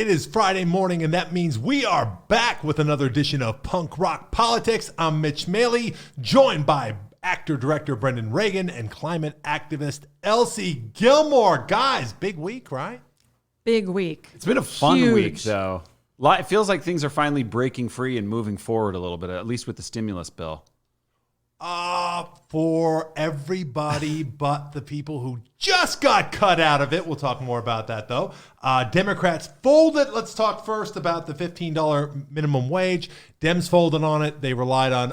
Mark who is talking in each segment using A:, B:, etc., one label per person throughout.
A: It is Friday morning, and that means we are back with another edition of Punk Rock Politics. I'm Mitch Maley, joined by actor-director Brendan Ragan and climate activist Elsie Gilmore. Guys, big week, right?
B: Big week.
C: It's been a fun week, though. It feels like things are finally breaking free and moving forward a little bit, at least with the stimulus bill.
A: For everybody but the people who just got cut out of it. We'll talk more about that, though. Democrats folded. Let's talk first about the $15 minimum wage. Dems folded on it. They relied on,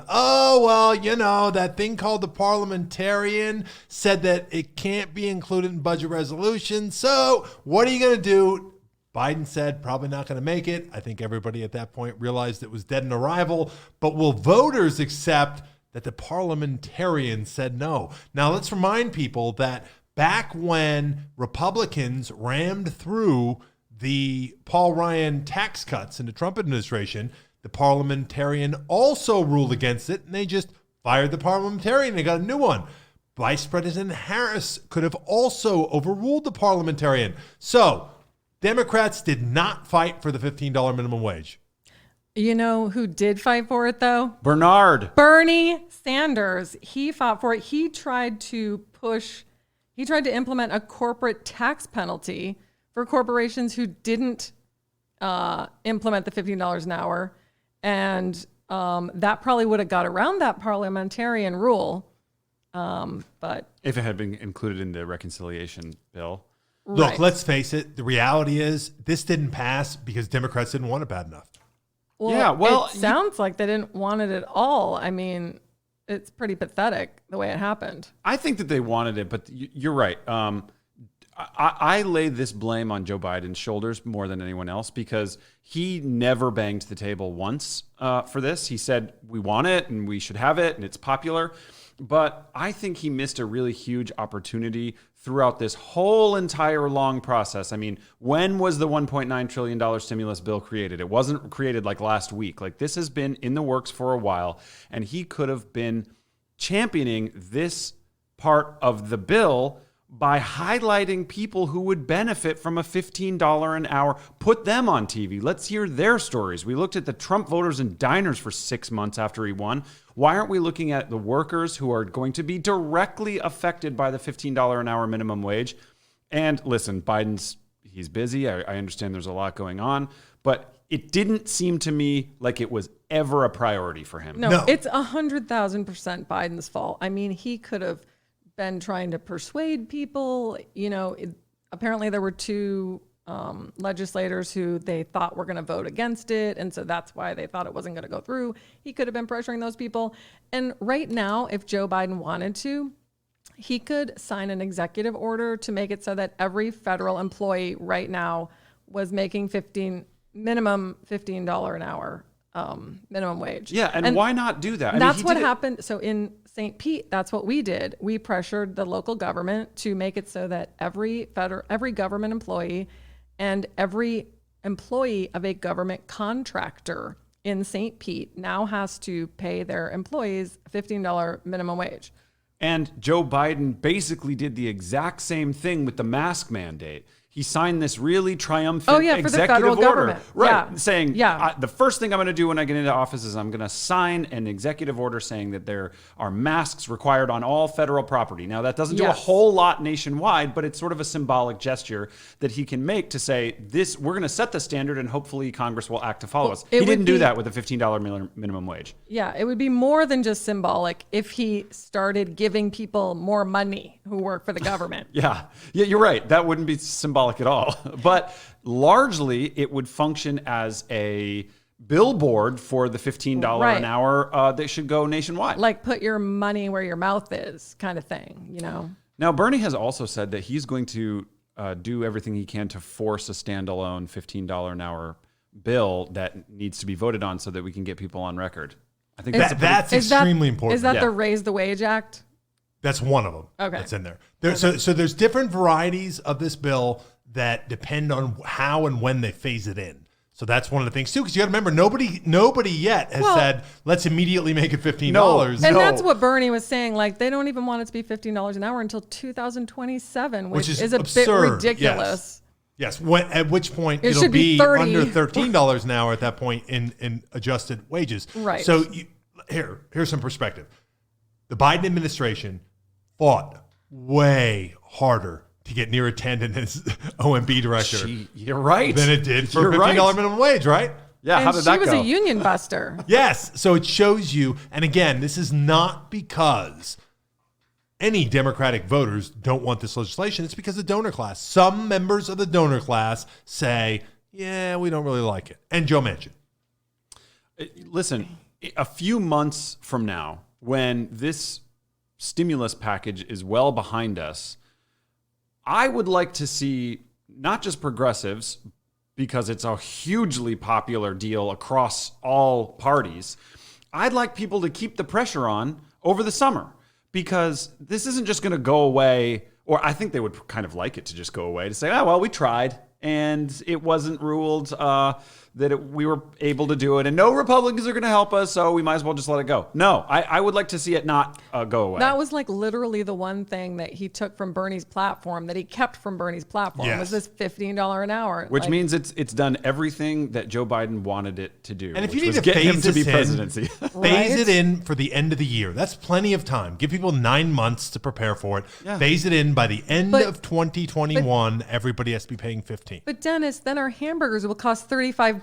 A: that thing called the parliamentarian said that it can't be included in budget resolution. So what are you going to do? Biden said probably not going to make it. I think everybody at that point realized it was dead in arrival. But will voters accept that the parliamentarian said no? Now, let's remind people that back when Republicans rammed through the Paul Ryan tax cuts in the Trump administration, the parliamentarian also ruled against it, and they just fired the parliamentarian. They got a new one. Vice President Harris could have also overruled the parliamentarian. So Democrats did not fight for the $15 minimum wage.
B: You know who did fight for it, though?
C: Bernie
B: Sanders. He fought for it. He tried to implement a corporate tax penalty for corporations who didn't implement the $15 an hour. And that probably would have got around that parliamentarian rule. But
C: if it had been included in the reconciliation bill.
A: Look,
B: right.
A: Let's face it. The reality is this didn't pass because Democrats didn't want it bad enough.
B: It sounds like they didn't want it at all. I mean, it's pretty pathetic the way it happened.
C: I think that they wanted it, but you're right. I lay this blame on Joe Biden's shoulders more than anyone else because he never banged the table once for this. He said, we want it and we should have it and it's popular. But I think he missed a really huge opportunity throughout this whole entire long process. I mean, when was the $1.9 trillion stimulus bill created? It wasn't created like last week. Like, this has been in the works for a while, and he could have been championing this part of the bill by highlighting people who would benefit from a $15 an hour. Put them on TV. Let's hear their stories. We looked at the Trump voters in diners for 6 months after he won. Why aren't we looking at the workers who are going to be directly affected by the $15 an hour minimum wage? And listen, he's busy. I understand there's a lot going on, but it didn't seem to me like it was ever a priority for him.
B: No. It's 100,000% Biden's fault. I mean, he could have been trying to persuade people. Apparently there were two legislators who they thought were going to vote against it, and so that's why they thought it wasn't going to go through. He could have been pressuring those people. And right now, if Joe Biden wanted to, he could sign an executive order to make it so that every federal employee right now was making minimum $15 an hour minimum wage.
C: Yeah, and why not do that?
B: That's what happened. So in St. Pete, that's what we did. We pressured the local government to make it so that every government employee and every employee of a government contractor in St. Pete now has to pay their employees $15 minimum wage.
C: And Joe Biden basically did the exact same thing with the mask mandate. He signed this really triumphant executive order, saying, the first thing I'm going to do when I get into office is I'm going to sign an executive order saying that there are masks required on all federal property. Now, that doesn't do a whole lot nationwide, but it's sort of a symbolic gesture that he can make to say, we're going to set the standard and hopefully Congress will act to follow us. He didn't do that with a $15 minimum wage.
B: Yeah, it would be more than just symbolic if he started giving people more money who work for the government.
C: Yeah, you're right. That wouldn't be symbolic at all. But largely, it would function as a billboard for the $15 an hour that should go nationwide.
B: Like, put your money where your mouth is kind of thing,
C: Now, Bernie has also said that he's going to do everything he can to force a standalone $15 an hour bill that needs to be voted on so that we can get people on record. I think
A: that's extremely important.
B: Is that the Raise the Wage Act?
A: That's one of them.
B: Okay.
A: That's in there. So there's different varieties of this bill that depend on how and when they phase it in. So that's one of the things too, because you got to remember, nobody yet has said let's immediately make it $15.
B: And that's what Bernie was saying. Like, they don't even want it to be $15 an hour until 2027, which is a
A: absurd.
B: bit ridiculous.
A: Yes, at which point
B: It
A: it'll
B: should be 30.
A: under $13 an hour at that point in adjusted wages.
B: Right.
A: So here's some perspective. The Biden administration fought way harder to get Neera Tanden as OMB director
C: You're right.
A: than it did for
C: You're
A: $15
C: right.
A: minimum wage, right?
C: Yeah,
B: And
C: how did that
B: she was
C: go?
B: a union buster.
A: Yes. So it shows you, and again, this is not because any Democratic voters don't want this legislation. It's because of the donor class. Some members of the donor class say, yeah, we don't really like it. And Joe Manchin.
C: Listen, a few months from now, when this stimulus package is well behind us, I would like to see not just progressives, because it's a hugely popular deal across all parties. I'd like people to keep the pressure on over the summer, because this isn't just going to go away, or I think they would kind of like it to just go away, to say, oh, well, we tried and it wasn't ruled we were able to do it, and no Republicans are going to help us, so we might as well just let it go. No, I would like to see it not go away.
B: That was like literally the one thing that he took from Bernie's platform, that he kept from Bernie's platform, was this $15 an hour.
C: Which means it's done everything that Joe Biden wanted it to do.
A: And if
C: which
A: you need
C: was
A: to
C: get him
A: phase
C: to be
A: this in,
C: presidency.
A: phase it in for the end of the year. That's plenty of time. Give people 9 months to prepare for it.
C: Yeah.
A: Phase it in by the end
B: But-
A: of 2021. Everybody has to be paying $15.
B: But Dennis, then our hamburgers will cost $35.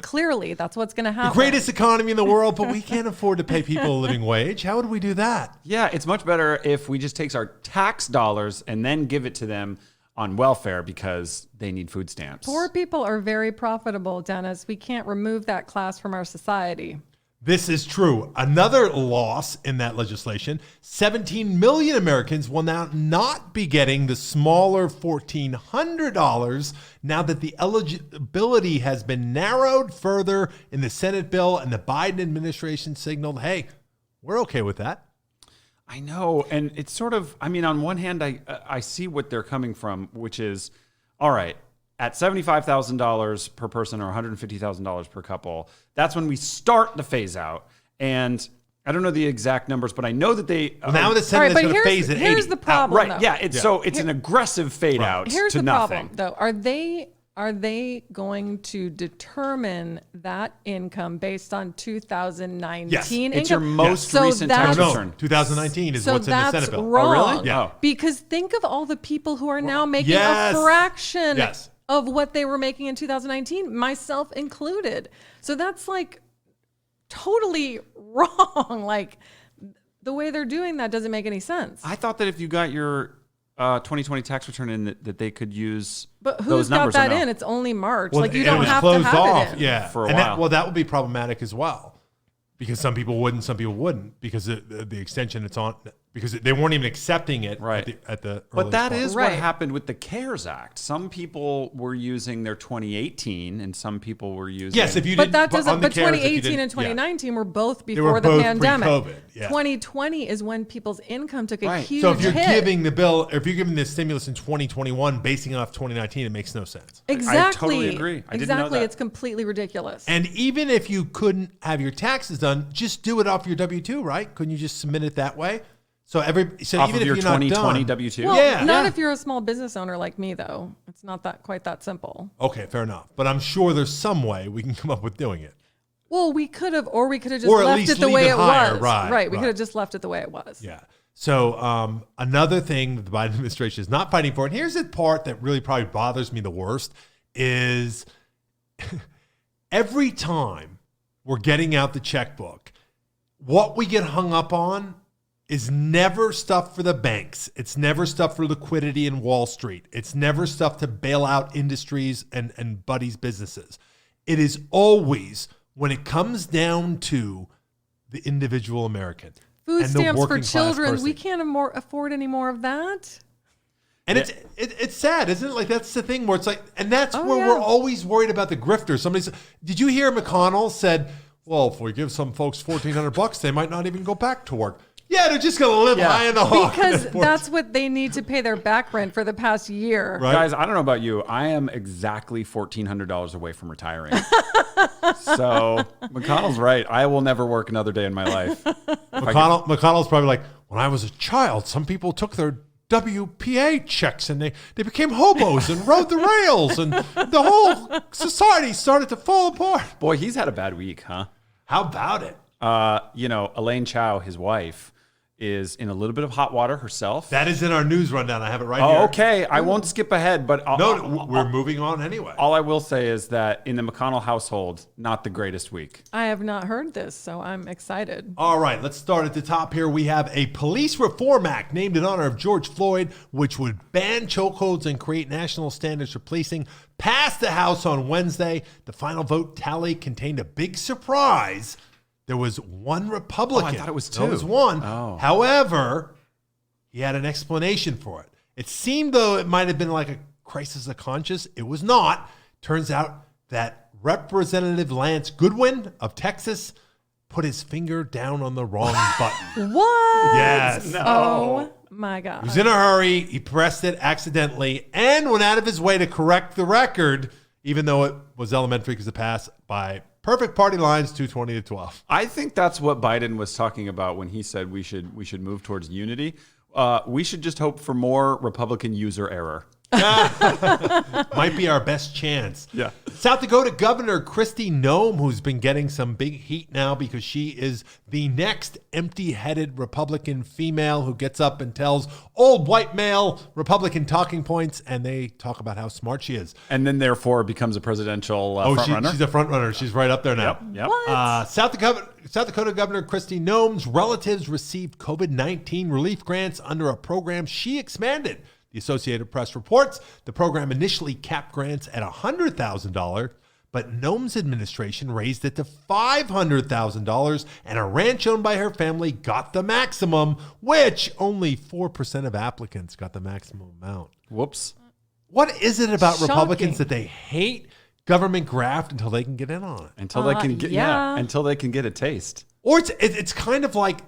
B: Clearly, that's what's going to happen.
A: Greatest economy in the world, but we can't afford to pay people a living wage. How would we do that?
C: Yeah, it's much better if we just take our tax dollars and then give it to them on welfare, because they need food stamps.
B: Poor people are very profitable, Dennis. We can't remove that class from our society.
A: This is true. Another loss in that legislation, 17 million Americans will now not be getting the smaller $1,400 now that the eligibility has been narrowed further in the Senate bill, and the Biden administration signaled, hey, we're okay with that.
C: I know, and it's sort of, I mean, on one hand, I see what they're coming from, which is, all right, at $75,000 per person or $150,000 per couple, that's when we start the phase out. And I don't know the exact numbers, but I know that they...
A: Now the Senate is going to phase it 80.
B: Here's the problem,
C: right,
B: though.
C: yeah, it's an aggressive fade out
B: Here's
C: to
B: the
C: nothing.
B: problem, though. Are they going to determine that income based on 2019
A: Yes,
B: income?
C: It's your most
B: So
C: recent
B: that's-
C: tax
A: No,
C: return.
A: 2019 is
B: So
A: what's in the
B: that's
A: Senate bill.
B: wrong.
C: Oh, really?
A: Yeah.
B: Because think of all the people who are now making
A: Yes.
B: a fraction
A: Yes.
B: of what they were making in 2019, myself included. So that's like totally wrong. Like the way they're doing that doesn't make any sense.
C: I thought that if you got your 2020 tax return in, that they could use
B: But
C: those
B: who's got
C: numbers. or
B: that
C: no?
B: in? It's only March.
A: Well,
B: like you
A: it
B: don't
A: was
B: have to
A: closed
B: have
A: off,
B: it in.
A: yeah,
C: For a
A: and
C: while.
A: that would be problematic as well, because some people would and some people wouldn't, because the extension it's on, because they weren't even accepting it
C: Right.
A: at the
C: But
A: earliest
C: that
A: part.
C: is
B: Right.
C: what happened with the CARES Act. Some people were using their 2018, and some people were using.
A: Yes, if you
B: But
A: did,
B: that
A: on
B: doesn't.
A: the
B: But
A: CARES, if you
B: 2018
A: didn't-
B: and 2019 were both
A: were
B: before the
A: both
B: pandemic.
A: pre-COVID, yeah.
B: 2020 is when people's income took a
C: Right.
B: huge
A: So if you're
B: hit.
A: giving the bill, if you're giving the stimulus in 2021, basing it off 2019, it makes no sense.
B: Exactly.
C: totally agree. I didn't know
B: exactly.
C: that.
B: It's completely ridiculous.
A: And even if you couldn't have your taxes done, just do it off your W-2, right? Couldn't you just submit it that way? So
C: off
A: even
C: of
A: if
C: your
A: you're not
C: 2020
A: done,
C: W-2.
B: well,
A: Yeah.
B: not
A: Yeah.
B: if you're a small business owner like me, though. It's not that quite that simple.
A: okay, fair enough. But I'm sure there's some way we can come up with doing it.
B: Well, we could have, or we could have just
A: Or at
B: left
A: least
B: it the
A: leave
B: way
A: it
B: it
A: higher,
B: was.
A: right,
B: We
A: right.
B: could have just left it the way it was.
A: Yeah. So another thing that the Biden administration is not fighting for, and here's the part that really probably bothers me the worst, is every time we're getting out the checkbook, what we get hung up on is never stuff for the banks. It's never stuff for liquidity in Wall Street. It's never stuff to bail out industries and buddies' businesses. It is always, when it comes down to the individual American.
B: Food
A: and the
B: stamps for
A: working class
B: children.
A: person.
B: We can't afford any more of that.
A: And it's sad, isn't it? Like, that's the thing where it's like, and that's
B: Oh,
A: where
B: yeah.
A: we're always worried about the grifters. Did you hear McConnell said, well, if we give some folks $1,400, they might not even go back to work. Yeah, they're just going to live high in the hog.
B: Because that's what they need to pay their back rent for the past year.
A: Right.
C: Guys, I don't know about you. I am exactly $1,400 away from retiring. So McConnell's right. I will never work another day in my life.
A: McConnell's probably like, when I was a child, some people took their WPA checks, and they became hobos and rode the rails, and the whole society started to fall apart.
C: Boy, he's had a bad week, huh?
A: How about it?
C: Elaine Chow, his wife, is in a little bit of hot water herself.
A: That is in our news rundown. I have it right here.
C: Okay. I won't skip ahead, but
A: We're moving on anyway.
C: all I will say is that in the McConnell household, not the greatest week.
B: I have not heard this, so I'm excited.
A: All right, let's start at the top here. We have a police reform act named in honor of George Floyd, which would ban chokeholds and create national standards for policing, passed the House on Wednesday. The final vote tally contained a big surprise. There was one Republican.
C: Oh, I thought it was two.
A: No, it was one.
C: Oh.
A: However, he had an explanation for it. It seemed though it might have been like a crisis of conscience. It was not. Turns out that Representative Lance Goodwin of Texas put his finger down on the wrong button.
B: What?
A: Yes.
C: No.
B: Oh my God.
A: He was in a hurry. He pressed it accidentally and went out of his way to correct the record, even though it was elementary because it passed by perfect party lines, 220-12.
C: I think that's what Biden was talking about when he said we should move towards unity. We should just hope for more Republican user error.
A: Might be our best chance.
C: Yeah.
A: South Dakota Governor Kristi Noem, who's been getting some big heat now because she is the next empty-headed Republican female who gets up and tells old white male Republican talking points, and they talk about how smart she is.
C: And then therefore becomes a presidential frontrunner.
A: She's a front runner. She's right up there now.
C: Yep.
B: What?
A: South Dakota Governor Kristi Noem's relatives received COVID-19 relief grants under a program she expanded. The Associated Press reports the program initially capped grants at $100,000, but Noem's administration raised it to $500,000, and a ranch owned by her family got the maximum, which only 4% of applicants got the maximum amount.
C: Whoops.
A: What is it about
B: Shocking.
A: Republicans that they hate government graft until they can get in on it?
C: Until they can get until they can get a taste.
A: Or it's kind of like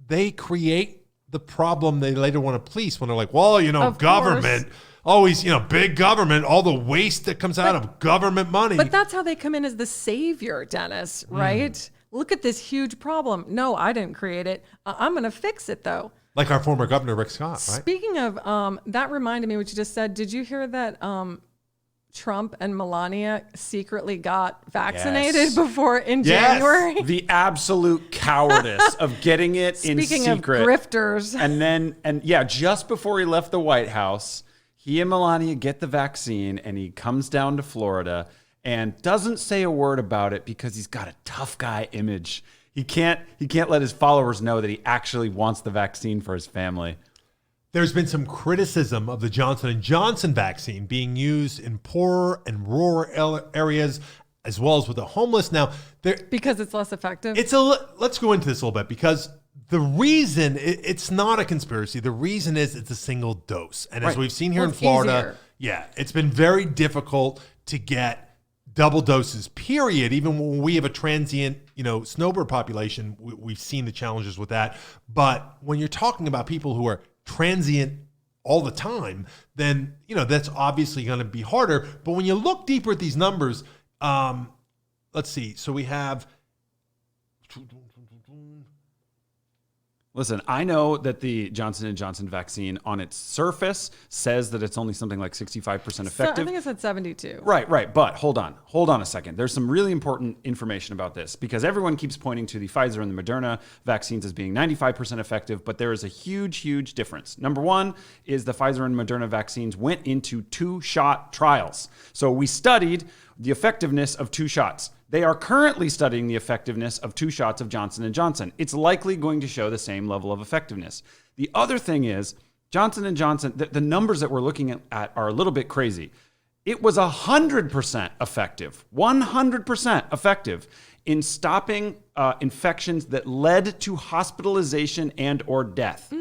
A: they create the problem they later want to police when they're like, well,
B: Of
A: government, always, big government, all the waste that comes out of government money.
B: But that's how they come in as the savior, Dennis, right? Look at this huge problem. No, I didn't create it. I'm going to fix it, though.
A: Like our former governor, Rick Scott, right?
B: Speaking of, that reminded me what you just said. Did you hear that Trump and Melania secretly got vaccinated
C: Yes.
B: before in
A: Yes.
B: January?
C: The absolute cowardice of getting it in
B: Speaking
C: secret.
B: of grifters.
C: And just before he left the White House, he and Melania get the vaccine and he comes down to Florida and doesn't say a word about it because he's got a tough guy image. He can't let his followers know that he actually wants the vaccine for his family.
A: There's been some criticism of the Johnson & Johnson vaccine being used in poorer and rural areas as well as with the homeless. Now,
B: Because it's less effective?
A: let's go into this a little bit because the reason, it's not a conspiracy. The reason is it's a single dose. And as we've seen here in
B: it's
A: Florida,
B: easier.
A: it's been very difficult to get double doses, period. Even when we have a transient, snowbird population, we've seen the challenges with that. But when you're talking about people who are transient all the time, then, that's obviously going to be harder. But when you look deeper at these numbers, let's see. So we have...
C: Listen, I know that the Johnson & Johnson vaccine on its surface says that it's only something like 65% effective.
B: I think it's at 72.
C: Right. But hold on a second. There's some really important information about this because everyone keeps pointing to the Pfizer and the Moderna vaccines as being 95% effective, but there is a huge difference. Number one is the Pfizer and Moderna vaccines went into 2-shot trials. So we studied the effectiveness of 2 shots. They are currently studying the effectiveness of 2 shots of Johnson & Johnson. It's likely going to show the same level of effectiveness. The other thing is Johnson & Johnson, the numbers that we're looking at are a little bit crazy. It was 100% effective, 100% effective in stopping infections that led to hospitalization and or death.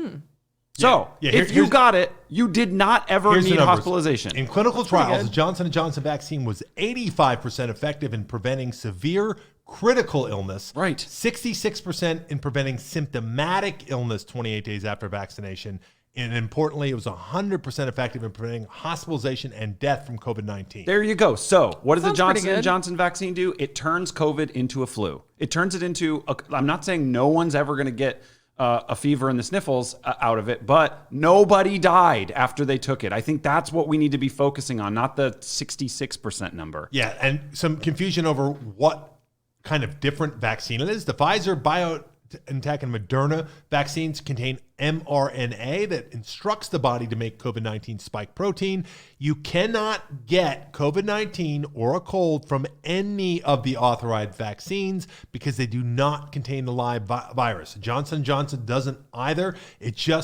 C: So if you got it, you did not ever need hospitalization.
A: In clinical trials, the Johnson & Johnson vaccine was 85% effective in preventing severe critical illness.
C: Right.
A: 66% in preventing symptomatic illness 28 days after vaccination. And importantly, it was 100% effective in preventing hospitalization and death from COVID-19.
C: There you go. So what does the
B: Sounds
C: Johnson
B: pretty
C: &
B: good.
C: Johnson vaccine do? It turns COVID into a flu. It turns it into, I'm not saying no one's ever going to get a fever and the sniffles out of it, but nobody died after they took it. I think that's what we need to be focusing on, not the 66% number.
A: Yeah, and some confusion over what kind of different vaccine it is. The Pfizer, BioNTech, and Moderna vaccines contain mRNA that instructs the body to make COVID-19 spike protein. You cannot get COVID-19 or a cold from any of the authorized vaccines because they do not contain the live virus. Johnson & Johnson doesn't either. So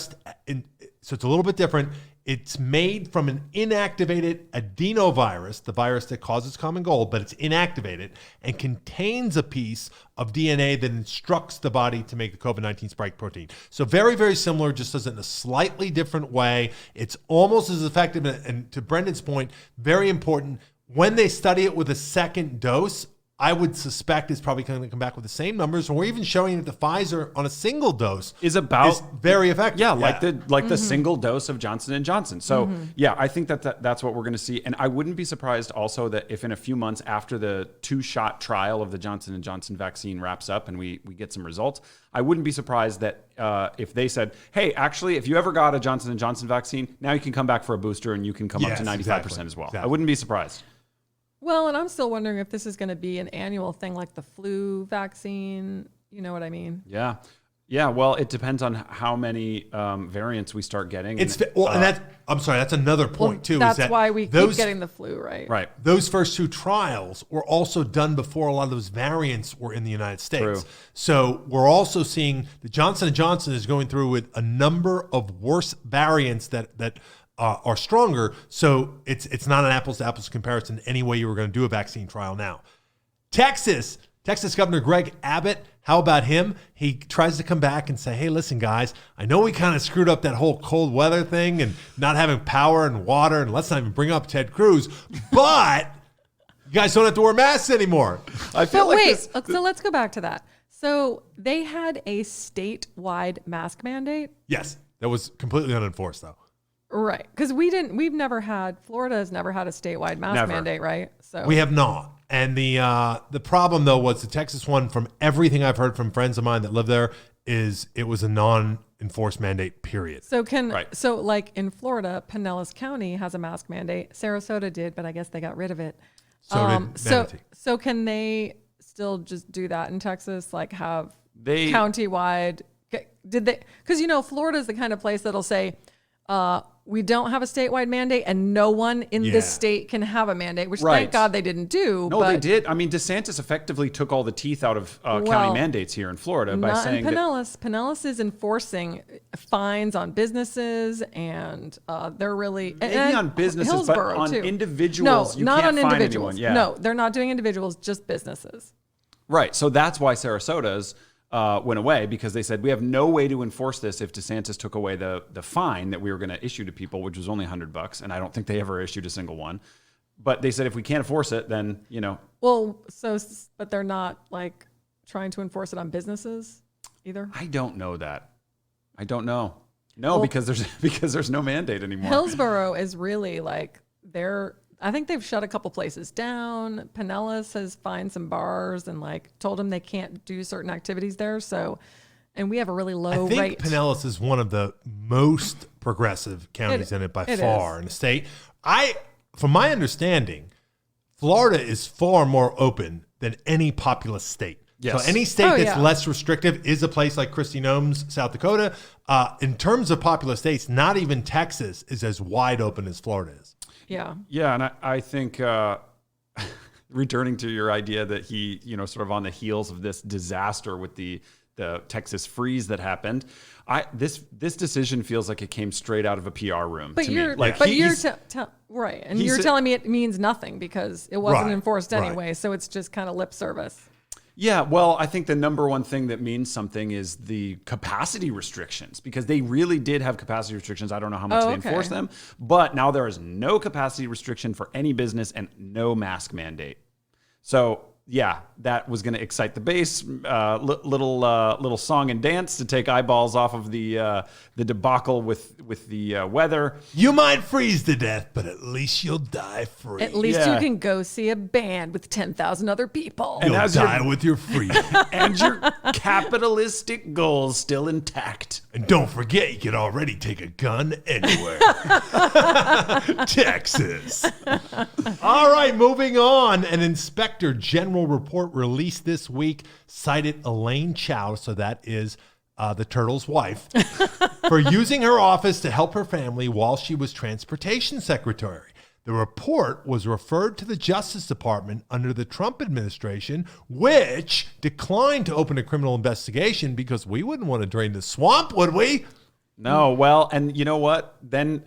A: it's a little bit different. It's made from an inactivated adenovirus, the virus that causes common cold, but it's inactivated and contains a piece of DNA that instructs the body to make the COVID-19 spike protein. So very, very similar, just does it in a slightly different way. It's almost as effective. And to Brendan's point, very important, when they study it with a second dose, I would suspect it's probably going to come back with the same numbers, or even showing that the Pfizer on a single dose
C: is
A: very effective.
C: Yeah, like the single dose of Johnson & Johnson. So yeah, I think that's what we're going to see. And I wouldn't be surprised also that if in a few months after the 2-shot trial of the Johnson & Johnson vaccine wraps up and we get some results, I wouldn't be surprised that if they said, hey, actually, if you ever got a Johnson & Johnson vaccine, now you can come back for a booster and you can come up to 95% as well. Exactly. I wouldn't be surprised.
B: Well, and I'm still wondering if this is going to be an annual thing like the flu vaccine. You know what I mean?
C: Yeah. Yeah. Well, it depends on how many variants we start getting.
A: And that's another point too.
B: That's
A: is that
B: why we keep getting the flu, right?
C: Right.
A: Those first 2 trials were also done before a lot of those variants were in the United States.
C: True.
A: So we're also seeing the Johnson & Johnson is going through with a number of worse variants that are stronger. So it's not an apples to apples comparison any way you were going to do a vaccine trial now. Texas Governor Greg Abbott, how about him? He tries to come back and say, hey, listen, guys, I know we kind of screwed up that whole cold weather thing and not having power and water, and let's not even bring up Ted Cruz, but you guys don't have to wear masks anymore.
B: So let's go back to that. So they had a statewide mask mandate?
A: Yes, that was completely unenforced, though.
B: Right, because Florida has never had a statewide mask mandate, right? So
A: we have not. And the problem, though, was the Texas one, from everything I've heard from friends of mine that live there, is it was a non-enforced mandate, period.
B: So like in Florida, Pinellas County has a mask mandate. Sarasota did, but I guess they got rid of it. So can they still just do that in Texas? Like have countywide? Did they? Because Florida is the kind of place that'll say, we don't have a statewide mandate and no one in this state can have a mandate, which thank God they didn't do.
C: No, they did. I mean, DeSantis effectively took all the teeth out of county mandates here in Florida by saying
B: Pinellas. Pinellas is enforcing fines on businesses and they're really...
C: Maybe on businesses, but on individuals, you can't fine anyone. Yeah.
B: No, they're not doing individuals, just businesses.
C: Right. So that's why Sarasota's went away, because they said we have no way to enforce this if DeSantis took away the fine that we were going to issue to people, which was only $100, and I don't think they ever issued a single one. But they said if we can't enforce it, then
B: Well, but they're not like trying to enforce it on businesses either.
C: I don't know that. I don't know. No, because there's no mandate anymore.
B: Hillsborough is really like I think they've shut a couple places down. Pinellas has fined some bars and told them they can't do certain activities there. So, and we have a really low rate.
A: I think Pinellas is one of the most progressive counties in it by far in the state. From my understanding, Florida is far more open than any populous state. Yes. So any state that's less restrictive is a place like Kristi Noem's South Dakota. In terms of populous states, not even Texas is as wide open as Florida is.
B: Yeah.
C: Yeah, and I think returning to your idea that he, sort of on the heels of this disaster with the Texas freeze that happened, this decision feels like it came straight out of a PR room.
B: But you're right, and you're telling me it means nothing because it wasn't enforced anyway. So it's just kind of lip service.
C: Yeah, well, I think the number one thing that means something is the capacity restrictions, because they really did have capacity restrictions. I don't know how much they enforced them, but now there is no capacity restriction for any business and no mask mandate. So yeah, that was going to excite the base. Little song and dance to take eyeballs off of the debacle with the weather.
A: You might freeze to death, but at least you'll die free.
B: At least
C: Yeah.
B: you can go see a band with 10,000 other people.
A: You'll
C: as
A: die
C: your-
A: with your freedom.
C: And your capitalistic goals still intact.
A: And don't forget, you can already take a gun anywhere. Texas. All right, moving on. An Inspector General report released this week cited Elaine Chow, so that is the turtle's wife, for using her office to help her family while she was transportation secretary. The report was referred to the Justice Department under the Trump administration, which declined to open a criminal investigation because we wouldn't want to drain the swamp, would we?
C: No, well, and you know what? Then,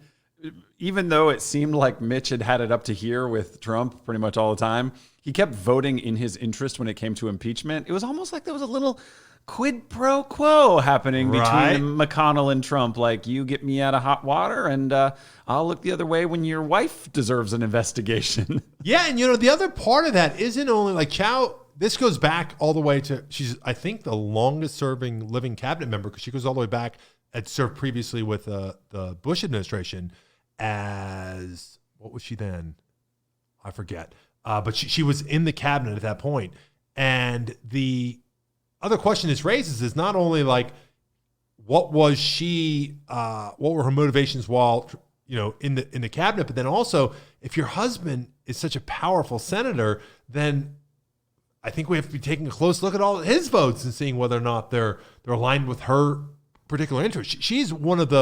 C: even though it seemed like Mitch had it up to here with Trump pretty much all the time, he kept voting in his interest when it came to impeachment. It was almost like there was a little quid pro quo happening
A: Right.
C: between McConnell and Trump. Like, you get me out of hot water, and I'll look the other way when your wife deserves an investigation.
A: Yeah, and the other part of that isn't only like Chow. This goes back all the way to, she's, I think, the longest serving living cabinet member because she goes all the way back, had served previously with the Bush administration as, what was she then? I forget. But she was in the cabinet at that point. And the other question this raises is not only like, what was she, what were her motivations while, in the cabinet, but then also if your husband is such a powerful senator, then I think we have to be taking a close look at all his votes and seeing whether or not they're aligned with her particular interest. She's one of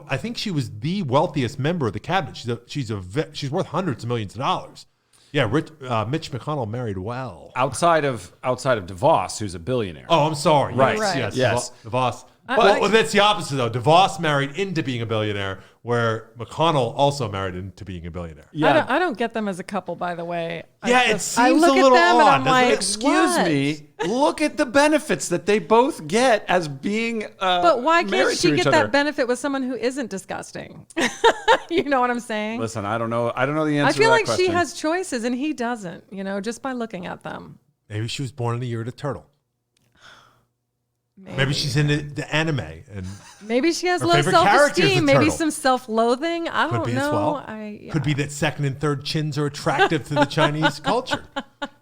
A: I think she was the wealthiest member of the cabinet. She's worth hundreds of millions of dollars. Yeah, Mitch McConnell married well.
C: outside of DeVos, who's a billionaire.
A: Oh, I'm sorry.
C: Right.
A: Yes.
C: Yes.
A: DeVos.
B: I-
A: Well, that's the opposite, though. DeVos married into being a billionaire, where McConnell also married into being a billionaire.
C: Yeah.
B: I don't get them as a couple, by the way.
A: Yeah, it
B: I
A: seems
B: look
A: a little
B: at them
A: odd,
B: and I'm
A: doesn't it?
B: like,
C: Excuse
B: what?
C: me. Look at the benefits that they both get as being
B: But why can't
C: married
B: she
C: to
B: get
C: each
B: that
C: other.
B: benefit with someone who isn't disgusting? You know what I'm saying?
C: Listen, I don't know the answer
B: I feel
C: to that
B: like
C: question.
B: she has choices and he doesn't, just by looking at them.
A: Maybe she was born in the year of the turtle. Maybe she's into the anime and
B: Maybe she has
A: Her
B: low
A: favorite character is the
B: self-esteem. Maybe
A: turtle.
B: some self-loathing. I
A: could
B: don't
A: be
B: know.
A: as well. Could be that second and third chins are attractive to the Chinese culture.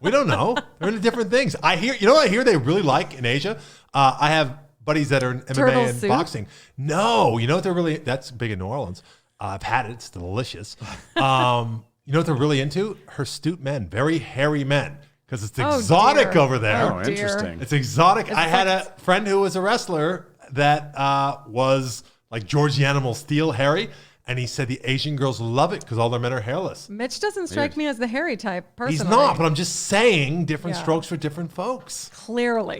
A: We don't know. They're into different things. I hear, what I hear they really like in Asia? I have buddies that are in MMA
B: Turtle
A: and
B: soup?
A: boxing. No, you know what they're really, that's big in New Orleans. I've had it. It's delicious. You know what they're really into? Hirsute men, very hairy men. Because it's
B: Oh,
A: exotic
B: dear.
A: over there.
C: Oh,
B: dear.
C: interesting.
A: It's exotic.
B: It's
A: I had
B: like-
A: a friend who was a wrestler that was like George the Animal Steel, hairy. And he said the Asian girls love it because all their men are hairless.
B: Mitch doesn't strike me as the hairy type personally.
A: He's not, but I'm just saying different
B: Yeah.
A: strokes for different folks.
B: Clearly.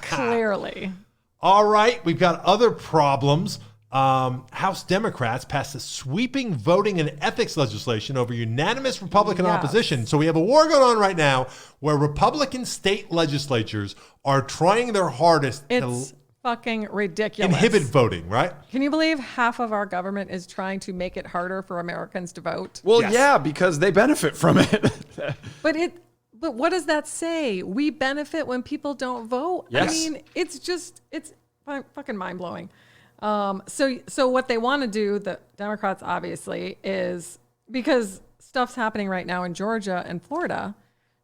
B: Clearly.
A: All right, we've got other problems. House Democrats passed a sweeping voting and ethics legislation over unanimous Republican
B: Yes.
A: opposition. So we have a war going on right now where Republican state legislatures are trying their hardest
B: It's
A: to
B: fucking ridiculous.
A: inhibit voting, right?
B: Can you believe half of our government is trying to make it harder for Americans to vote?
C: Well,
A: Yes.
C: yeah, because they benefit from it.
B: But what does that say? We benefit when people don't vote.
C: Yes.
B: I mean, it's fucking mind blowing. So what they want to do, the Democrats obviously, is because stuff's happening right now in Georgia and Florida.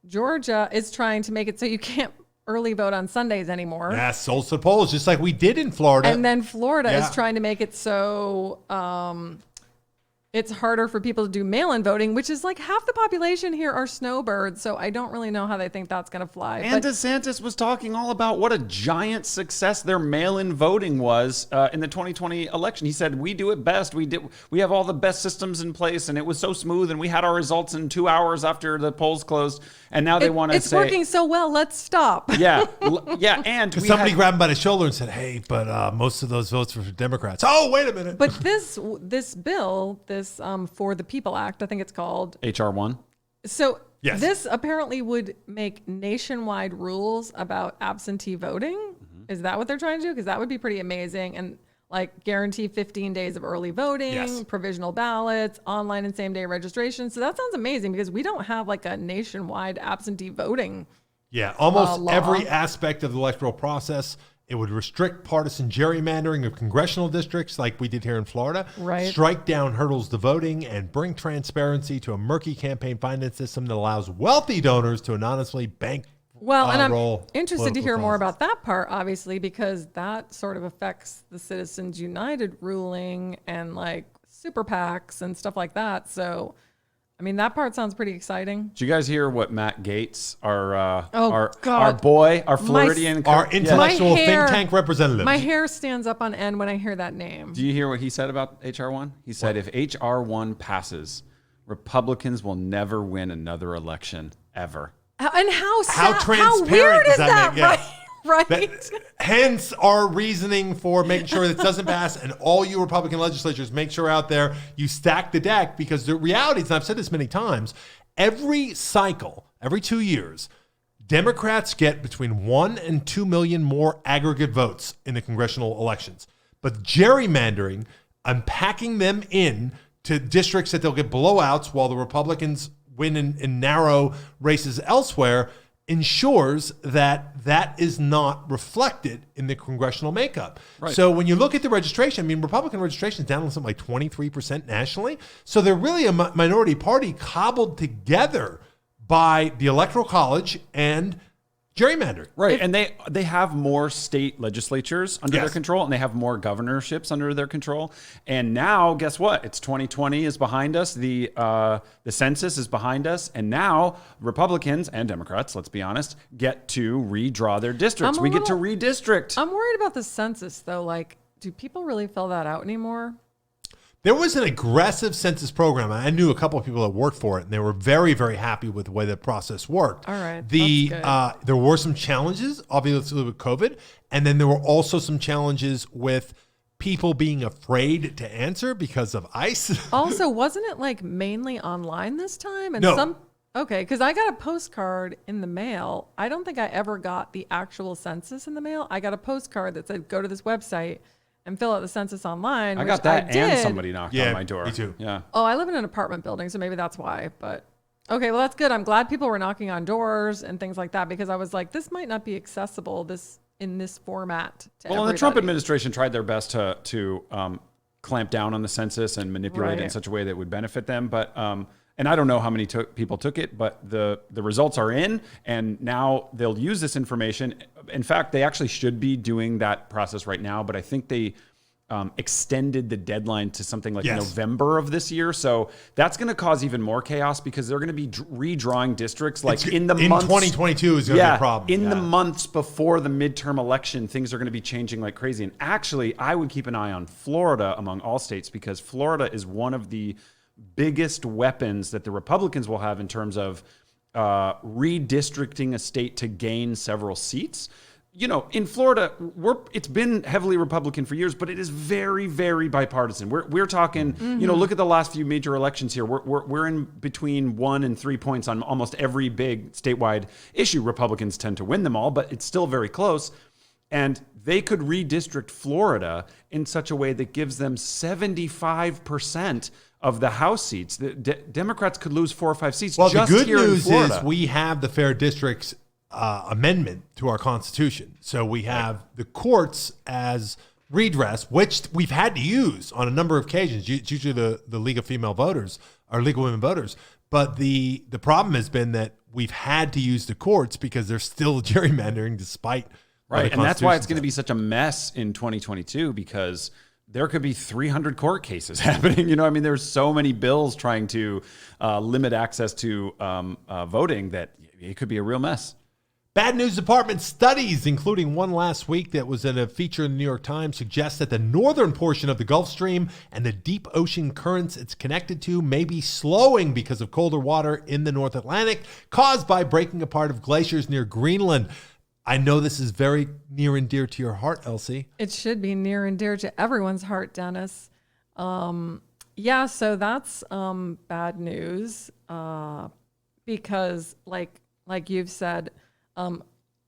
B: Georgia is trying to make it so you can't early vote on Sundays anymore.
A: Yes, souls to polls, just like we did in Florida.
B: And then Florida
A: Yeah.
B: is trying to make it so it's harder for people to do mail-in voting, which is like half the population here are snowbirds. So I don't really know how they think that's going to fly.
C: And
B: But
C: DeSantis was talking all about what a giant success their mail-in voting was in the 2020 election. He said, "We do it best. We have all the best systems in place, and it was so smooth. And we had our results in 2 hours after the polls closed. And now they want to
B: it's
C: say,
B: working so well. Let's stop.
C: yeah, and we
A: somebody
C: had-
A: grabbed him by the shoulder and said, hey, but most of those votes were for Democrats. Oh, wait a minute.
B: But this bill, this For the People Act, I think it's called.
C: HR1.
B: So
A: Yes.
B: this apparently would make nationwide rules about absentee voting. Is that what they're trying to do? Because that would be pretty amazing. And like guarantee 15 days of early voting,
A: Yes.
B: provisional ballots, online and same day registration. So that sounds amazing because we don't have like a nationwide absentee voting.
A: Yeah, almost
B: law.
A: every aspect of the electoral process. It would restrict partisan gerrymandering of congressional districts like we did here in Florida,
B: Right.
A: strike down hurdles to voting, and bring transparency to a murky campaign finance system that allows wealthy donors to anonymously bank.
B: Well, and I'm
A: roll
B: interested to
A: political
B: hear more
A: causes.
B: about that part, obviously, because that sort of affects the Citizens United ruling and like super PACs and stuff like that. So, I mean, that part sounds pretty exciting.
C: Did you guys hear what Matt Gaetz, our
B: God.
C: boy, our Floridian,
A: Our intellectual
B: My hair-
A: think tank representative.
B: My hair stands up on end when I hear that name.
C: Do you hear what he said about HR1? He said if HR1 passes, Republicans will never win another election ever.
B: And how
A: transparent
B: weird
A: does
B: is
A: that
B: that,
A: make- yeah.
B: right?
A: That- hence our reasoning for making sure that doesn't pass, and all you Republican legislatures, make sure out there you stack the deck, because the reality is, and I've said this many times, every cycle, every 2 years, Democrats get between 1 and 2 million more aggregate votes in the congressional elections. But gerrymandering and packing them in to districts that they'll get blowouts while the Republicans win in narrow races elsewhere ensures that that is not reflected in the congressional makeup.
C: Right.
A: So when you look at the registration, I mean, Republican registration is down to something like 23% nationally. So they're really a minority party cobbled together by the Electoral College and gerrymandering.
C: Right, and they have more state legislatures under their
A: Yes.
C: control, and they have more governorships under their control. And now, guess what? It's 2020 is behind us. The census is behind us, and now Republicans and Democrats, let's be honest, get to redraw their districts.
B: I'm a
C: We get to
B: little-
C: redistrict.
B: I'm worried about the census, though. Like, do people really fill that out anymore?
A: There was an aggressive census program. I knew a couple of people that worked for it, and they were very, very happy with the way the process worked.
B: All right,
A: The
B: that's good.
A: there were some challenges, obviously with COVID, and then there were also some challenges with people being afraid to answer because of ICE.
B: Also, wasn't it like mainly online this time? And
A: No.
B: Okay, because I got a postcard in the mail. I don't think I ever got the actual census in the mail. I got a postcard that said, go to this website and fill out the census online.
C: I
B: which
C: got that,
B: did.
C: and somebody knocked
A: Yeah,
C: on my door.
A: me too.
C: Yeah.
B: Oh, I live in an apartment building, so maybe that's why. But okay, well, that's good. I'm glad people were knocking on doors and things like that, because I was like, this might not be accessible in this format to
C: Well, and the Trump
B: everybody.
C: administration tried their best to clamp down on the census and manipulate it in
B: Right.
C: such a way that would benefit them. But and I don't know how many people took it, but the results are in, and now they'll use this information. In fact, they actually should be doing that process right now, but I think they extended the deadline to something like
A: Yes.
C: November of this year. So that's going to cause even more chaos, because they're going to be redrawing districts like in months.
A: 2022 is going to be a problem.
C: In the months before the midterm election, things are going to be changing like crazy. And actually, I would keep an eye on Florida among all states, because Florida is one of the biggest weapons that the Republicans will have in terms of redistricting a state to gain several seats. You know, in Florida, it's been heavily Republican for years, but it is very, very bipartisan. We're talking, you know, look at the last few major elections here. We're in between 1 and 3 points on almost every big statewide issue. Republicans tend to win them all, but it's still very close. And they could redistrict Florida in such a way that gives them 75% of the House seats. The Democrats could lose 4 or 5 seats.
A: Well,
C: just
A: the good
C: here in
A: news
C: Florida.
A: is we have the fair districts amendment to our Constitution. So we have the courts as redress, which we've had to use on a number of occasions. It's usually the League of Female Voters or League of Women Voters. But the problem has been that we've had to use the courts because there's still gerrymandering despite what
C: Right,
A: the
C: and that's why
A: Constitution
C: it's going to
A: says.
C: be such a mess in 2022, because there could be 300 court cases happening. You know, I mean, there's so many bills trying to limit access to voting that it could be a real mess.
A: Bad News Department studies, including one last week that was in a feature in the New York Times, suggests that the northern portion of the Gulf Stream and the deep ocean currents it's connected to may be slowing because of colder water in the North Atlantic, caused by breaking apart of glaciers near Greenland. I know this is very near and dear to your heart, Elsie.
B: It should be near and dear to everyone's heart, Dennis. Yeah, so that's bad news because, like you've said,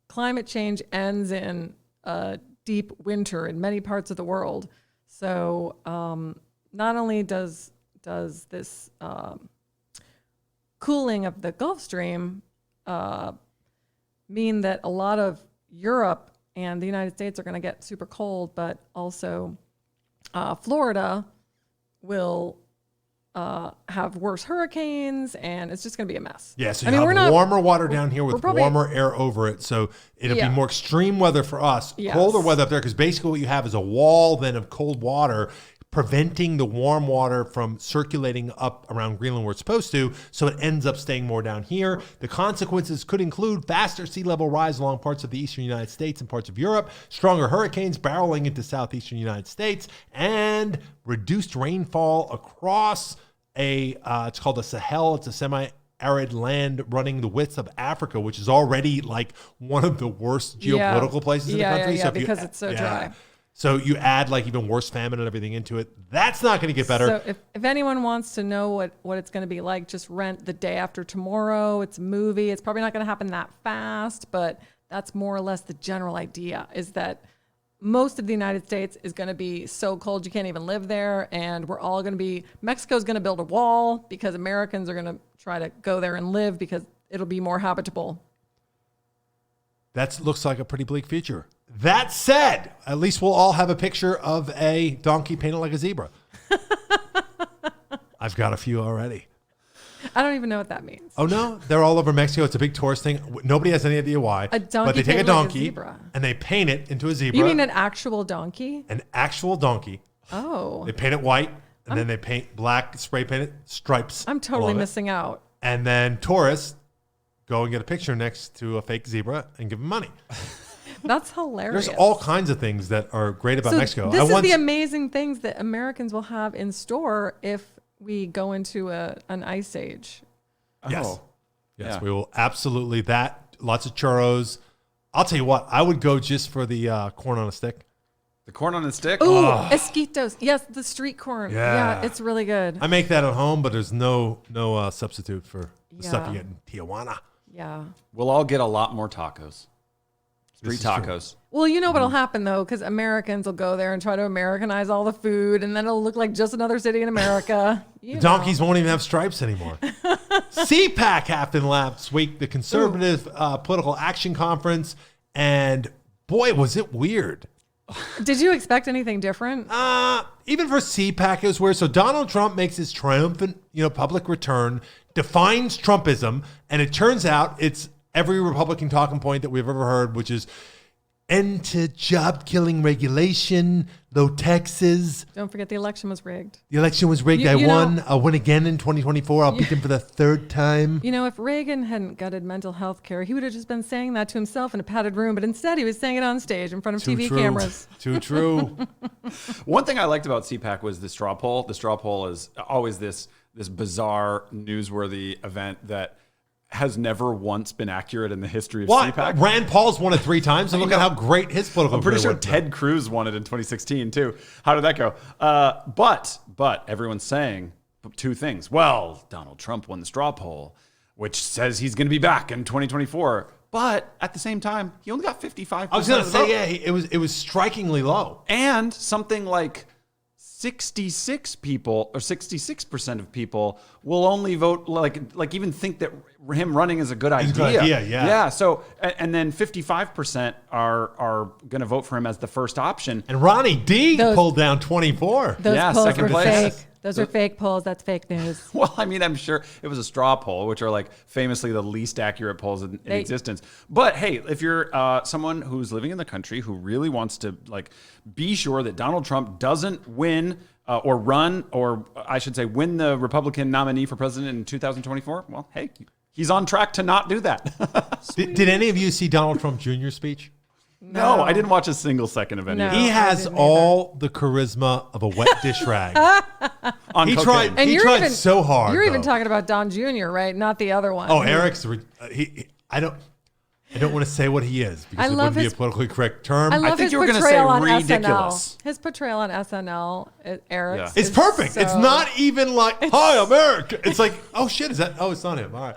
B: climate change ends in a deep winter in many parts of the world. So not only does this cooling of the Gulf Stream mean that a lot of Europe and the United States are going to get super cold, but also Florida will have worse hurricanes, and it's just going to be a mess.
A: Yeah, so you have warmer water down here with warmer air over it, so it'll be more extreme weather for us, colder weather up there, because basically what you have is a wall then of cold water preventing the warm water from circulating up around Greenland where it's supposed to, so it ends up staying more down here. The consequences could include faster sea level rise along parts of the eastern United States and parts of Europe, stronger hurricanes barreling into southeastern United States, and reduced rainfall across it's called the Sahel. It's a semi-arid land running the width of Africa, which is already like one of the worst geopolitical places in the country.
B: Yeah, because it's so dry.
A: So you add like even worse famine and everything into it. That's not going to get better.
B: So if anyone wants to know what it's going to be like, just rent The Day After Tomorrow. It's a movie. It's probably not going to happen that fast, but that's more or less the general idea, is that most of the United States is going to be so cold you can't even live there, and we're all going to be, Mexico's going to build a wall because Americans are going to try to go there and live because it'll be more habitable.
A: That looks like a pretty bleak future. That said, at least we'll all have a picture of a donkey painted like a zebra. I've got a few already.
B: I don't even know what that means.
A: Oh, no? They're all over Mexico. It's a big tourist thing. Nobody has any idea why.
B: A donkey,
A: but they take a donkey
B: like a
A: and they paint it into a zebra.
B: You mean an actual donkey?
A: An actual donkey.
B: Oh.
A: They paint it white, and then they paint black, spray paint it, stripes.
B: I'm totally missing out.
A: And then tourists go and get a picture next to a fake zebra and give them money.
B: That's hilarious.
A: There's all kinds of things that are great about Mexico.
B: This is the amazing things that Americans will have in store if we go into an ice age.
A: Yes.
C: Oh.
A: Yes,
C: Yeah.
A: we will absolutely that. Lots of churros. I'll tell you what, I would go just for the corn on a stick.
C: The corn on a stick?
B: Ooh, esquitos. Yes, the street corn.
A: Yeah.
B: Yeah, it's really good.
A: I make that at home, but there's no substitute for the stuff you get in Tijuana.
B: Yeah.
C: We'll all get a lot more tacos. Street
A: This is true.
C: tacos.
B: Well, you know what'll happen though, because Americans will go there and try to Americanize all the food, and then it'll look like just another city in America.
A: The donkeys won't even have stripes anymore. CPAC happened last week, the Conservative Political Action Conference, and boy, was it weird.
B: Did you expect anything different?
A: Even for CPAC, it was weird. So Donald Trump makes his triumphant, public return, defines Trumpism, and it turns out it's every Republican talking point that we've ever heard, which is end to job-killing regulation, low taxes.
B: Don't forget the election was rigged.
A: The election was rigged. I won. I'll win again in 2024. I'll beat him for the third time.
B: If Reagan hadn't gutted mental health care, he would have just been saying that to himself in a padded room, but instead he was saying it on stage in front of TV cameras.
A: Too true.
C: One thing I liked about CPAC was the straw poll. The straw poll is always this bizarre, newsworthy event that has never once been accurate in the history of CPAC.
A: Rand Paul's won it 3 times, and look at how great his political
C: I'm pretty
A: career
C: sure
A: was.
C: Ted Cruz won it in 2016 too. How did that go? But everyone's saying 2 things. Well, Donald Trump won the straw poll, which says he's going to be back in 2024. But at the same time, he only got 55%.
A: I was going to say, it was strikingly low.
C: And something like 66% of people will only vote like even think that him running is a good idea.
A: It's a good idea, yeah.
C: Yeah. So and then 55% are going to vote for him as the first option.
A: And Ronnie D pulled down 24.
B: Those polls
C: second
B: were
C: place.
B: fake. Those are fake polls. That's fake news.
C: Well, I mean, I'm sure it was a straw poll, which are like famously the least accurate polls in existence. But hey, if you're someone who's living in the country who really wants to be sure that Donald Trump doesn't win or run, or I should say win the Republican nominee for president in 2024, well, hey, he's on track to not do that.
A: Did any of you see Donald Trump Jr.'s speech?
C: No, I didn't watch a single second of any of it.
A: He has all the charisma of a wet dish rag.
C: On
A: He
C: cocaine.
A: tried. He tried so hard.
B: You're even
A: though.
B: talking about Don Jr., right? Not the other one.
A: Oh, Eric's. I don't want to say what he is because it wouldn't be a politically correct term.
B: I love
C: think
B: his
C: you were gonna
B: portrayal
C: say
B: on
C: ridiculous.
B: SNL. His portrayal on SNL, Eric's.
A: It's perfect. It's not even like, hi, I'm Eric. It's like, oh shit, is that? Oh, it's not him. All right.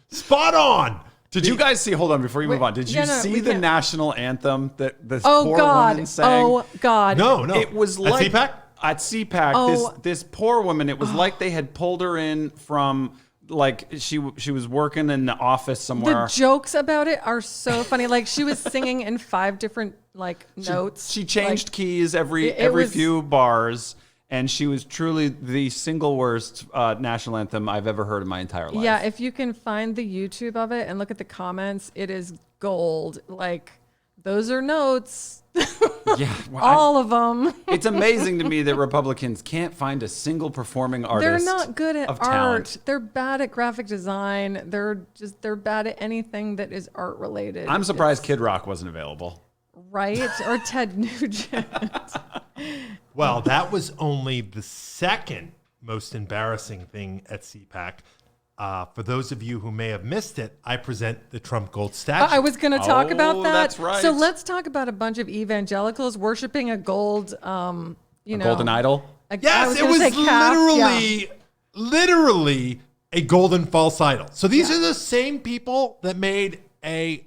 A: Spot on.
C: Did you guys see? Hold on, before you move on. Did you see the national anthem that this poor woman sang?
B: Oh God!
A: No.
C: It was like
A: at
C: CPAC. This poor woman. It was like they had pulled her in from. Like she was working in the office somewhere.
B: The jokes about it are so funny. Like she was singing in 5 different notes.
C: She changed keys every few bars, and she was truly the single worst national anthem I've ever heard in my entire life.
B: Yeah, if you can find the YouTube of it and look at the comments, it is gold. Like those are notes.
C: Yeah,
B: all of them.
C: It's amazing to me that Republicans can't find a single performing artist.
B: They're not good at art.
C: Talent.
B: They're bad at graphic design. They're bad at anything that is art related.
C: I'm surprised Kid Rock wasn't available.
B: Right? Or Ted Nugent.
A: Well, that was only the second most embarrassing thing at CPAC. For those of you who may have missed it, I present the Trump gold statue.
B: I was going to talk about that.
C: That's right.
B: So let's talk about a bunch of evangelicals worshiping a gold,
C: Golden idol.
A: Yes, it was literally a golden false idol. So these are the same people that made a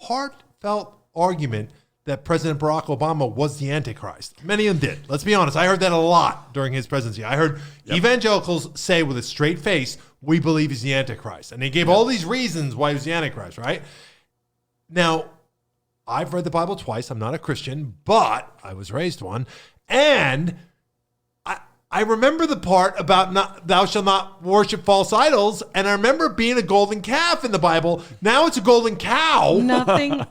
A: heartfelt argument that President Barack Obama was the Antichrist. Many of them did. Let's be honest. I heard that a lot during his presidency. I heard evangelicals say with a straight face, we believe he's the Antichrist. And they gave all these reasons why he was the Antichrist, right? Now, I've read the Bible twice. I'm not a Christian, but I was raised one. And I remember the part about thou shalt not worship false idols, and I remember being a golden calf in the Bible. Now it's a golden cow.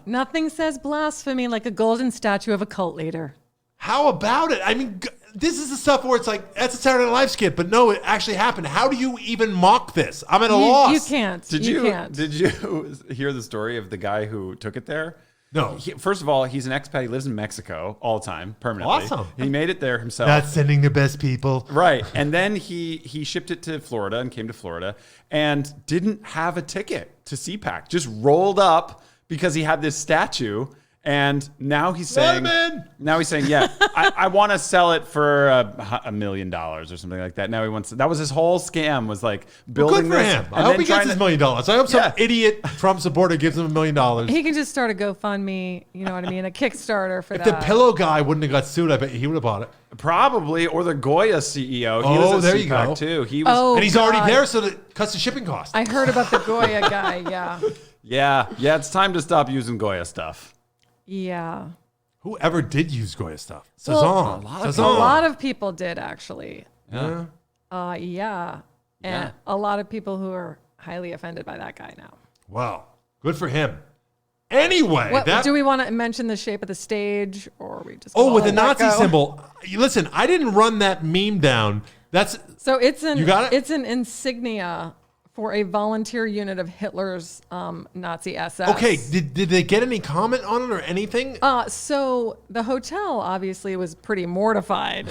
B: Nothing says blasphemy like a golden statue of a cult leader.
A: How about it? I mean, this is the stuff where it's like, that's a Saturday Night Live skit, but no, it actually happened. How do you even mock this? I'm at a loss.
B: You can't.
C: Did you hear the story of the guy who took it there?
A: No.
C: First of all, he's an expat. He lives in Mexico all the time, permanently.
A: Awesome.
C: He made it there himself.
A: Not sending the best people.
C: Right. And then he shipped it to Florida and came to Florida and didn't have a ticket to CPAC. Just rolled up because he had this statue. And now he's saying, yeah, I want to sell it for $1 million or something like that. Now he wants, that was his whole scam, was like building
A: good for
C: this.
A: him. I hope he gets his $1 million. I hope some idiot Trump supporter gives him $1 million.
B: He can just start a GoFundMe, you know what I mean? A Kickstarter for that.
A: If the pillow guy wouldn't have got sued, I bet he would have bought it.
C: Probably, or the Goya CEO. He was at CPAC too. He was,
A: and he's already there, so that cuts the shipping cost.
B: I heard about the Goya guy,
C: Yeah, it's time to stop using Goya stuff.
B: Yeah.
A: Whoever did use Goya stuff.
B: Well, a lot of people did, actually.
C: Yeah.
B: And a lot of people who are highly offended by that guy now.
A: Wow. Good for him. Anyway.
B: Do we want to mention the shape of the stage, or are we just
A: with the Nazi symbol. Listen, I didn't run that meme down.
B: So it's
A: you got it?
B: It's an insignia for a volunteer unit of Hitler's Nazi SS.
A: Okay, did they get any comment on it or anything?
B: So the hotel obviously was pretty mortified.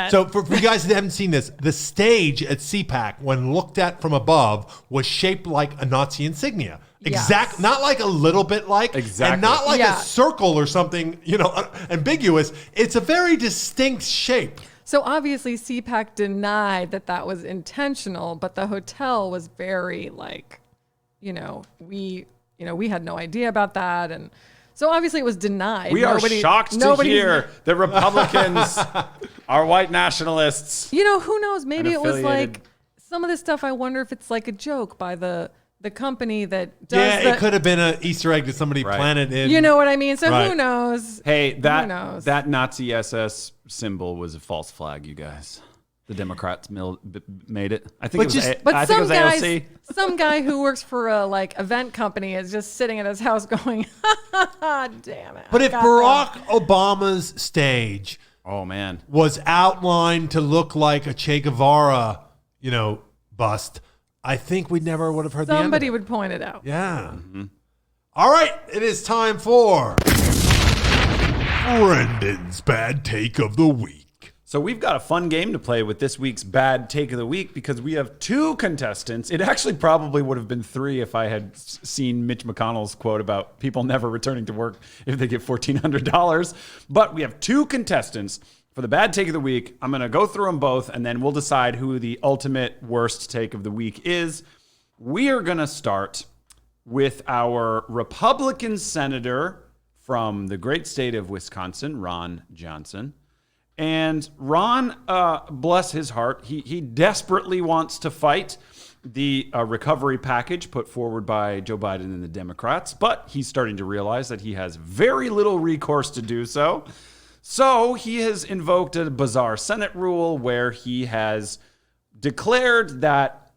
A: So for you guys that haven't seen this, the stage at CPAC, when looked at from above, was shaped like a Nazi insignia. Exact, not like a little bit like, and not like a circle or something, ambiguous. It's a very distinct shape.
B: So obviously CPAC denied that was intentional, but the hotel was very we had no idea about that. And so obviously it was denied.
C: We are shocked to hear that Republicans are white nationalists.
B: Who knows? Maybe it was like some of this stuff. I wonder if it's like a joke by the company that does
A: it could have been an Easter egg that somebody planted in.
B: You know what I mean? So who knows?
C: Hey, that Nazi SS symbol was a false flag, you guys. The Democrats made it. I think it was AOC.
B: Some guy who works for a event company is just sitting at his house going, damn it.
A: But if Barack Obama's stage was outlined to look like a Che Guevara, bust, I think we never would have heard the end of it.
B: Somebody would point it out.
A: Yeah. Mm-hmm. All right. It is time for Brendan's Bad Take of the Week.
C: So we've got a fun game to play with this week's Bad Take of the Week because we have 2 contestants. It actually probably would have been 3 if I had seen Mitch McConnell's quote about people never returning to work if they get $1,400. But we have 2 contestants. For the Bad Take of the Week, I'm going to go through them both, and then we'll decide who the ultimate worst take of the week is. We are going to start with our Republican senator from the great state of Wisconsin, Ron Johnson. And Ron, bless his heart, he desperately wants to fight the recovery package put forward by Joe Biden and the Democrats, but he's starting to realize that he has very little recourse to do so. So he has invoked a bizarre Senate rule where he has declared that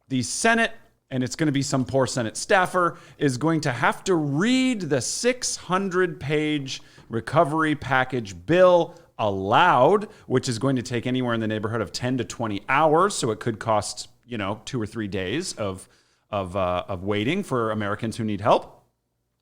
C: the Senate, and it's going to be some poor Senate staffer, is going to have to read the 600-page recovery package bill aloud, which is going to take anywhere in the neighborhood of 10 to 20 hours. So it could cost, 2 or 3 days of waiting for Americans who need help.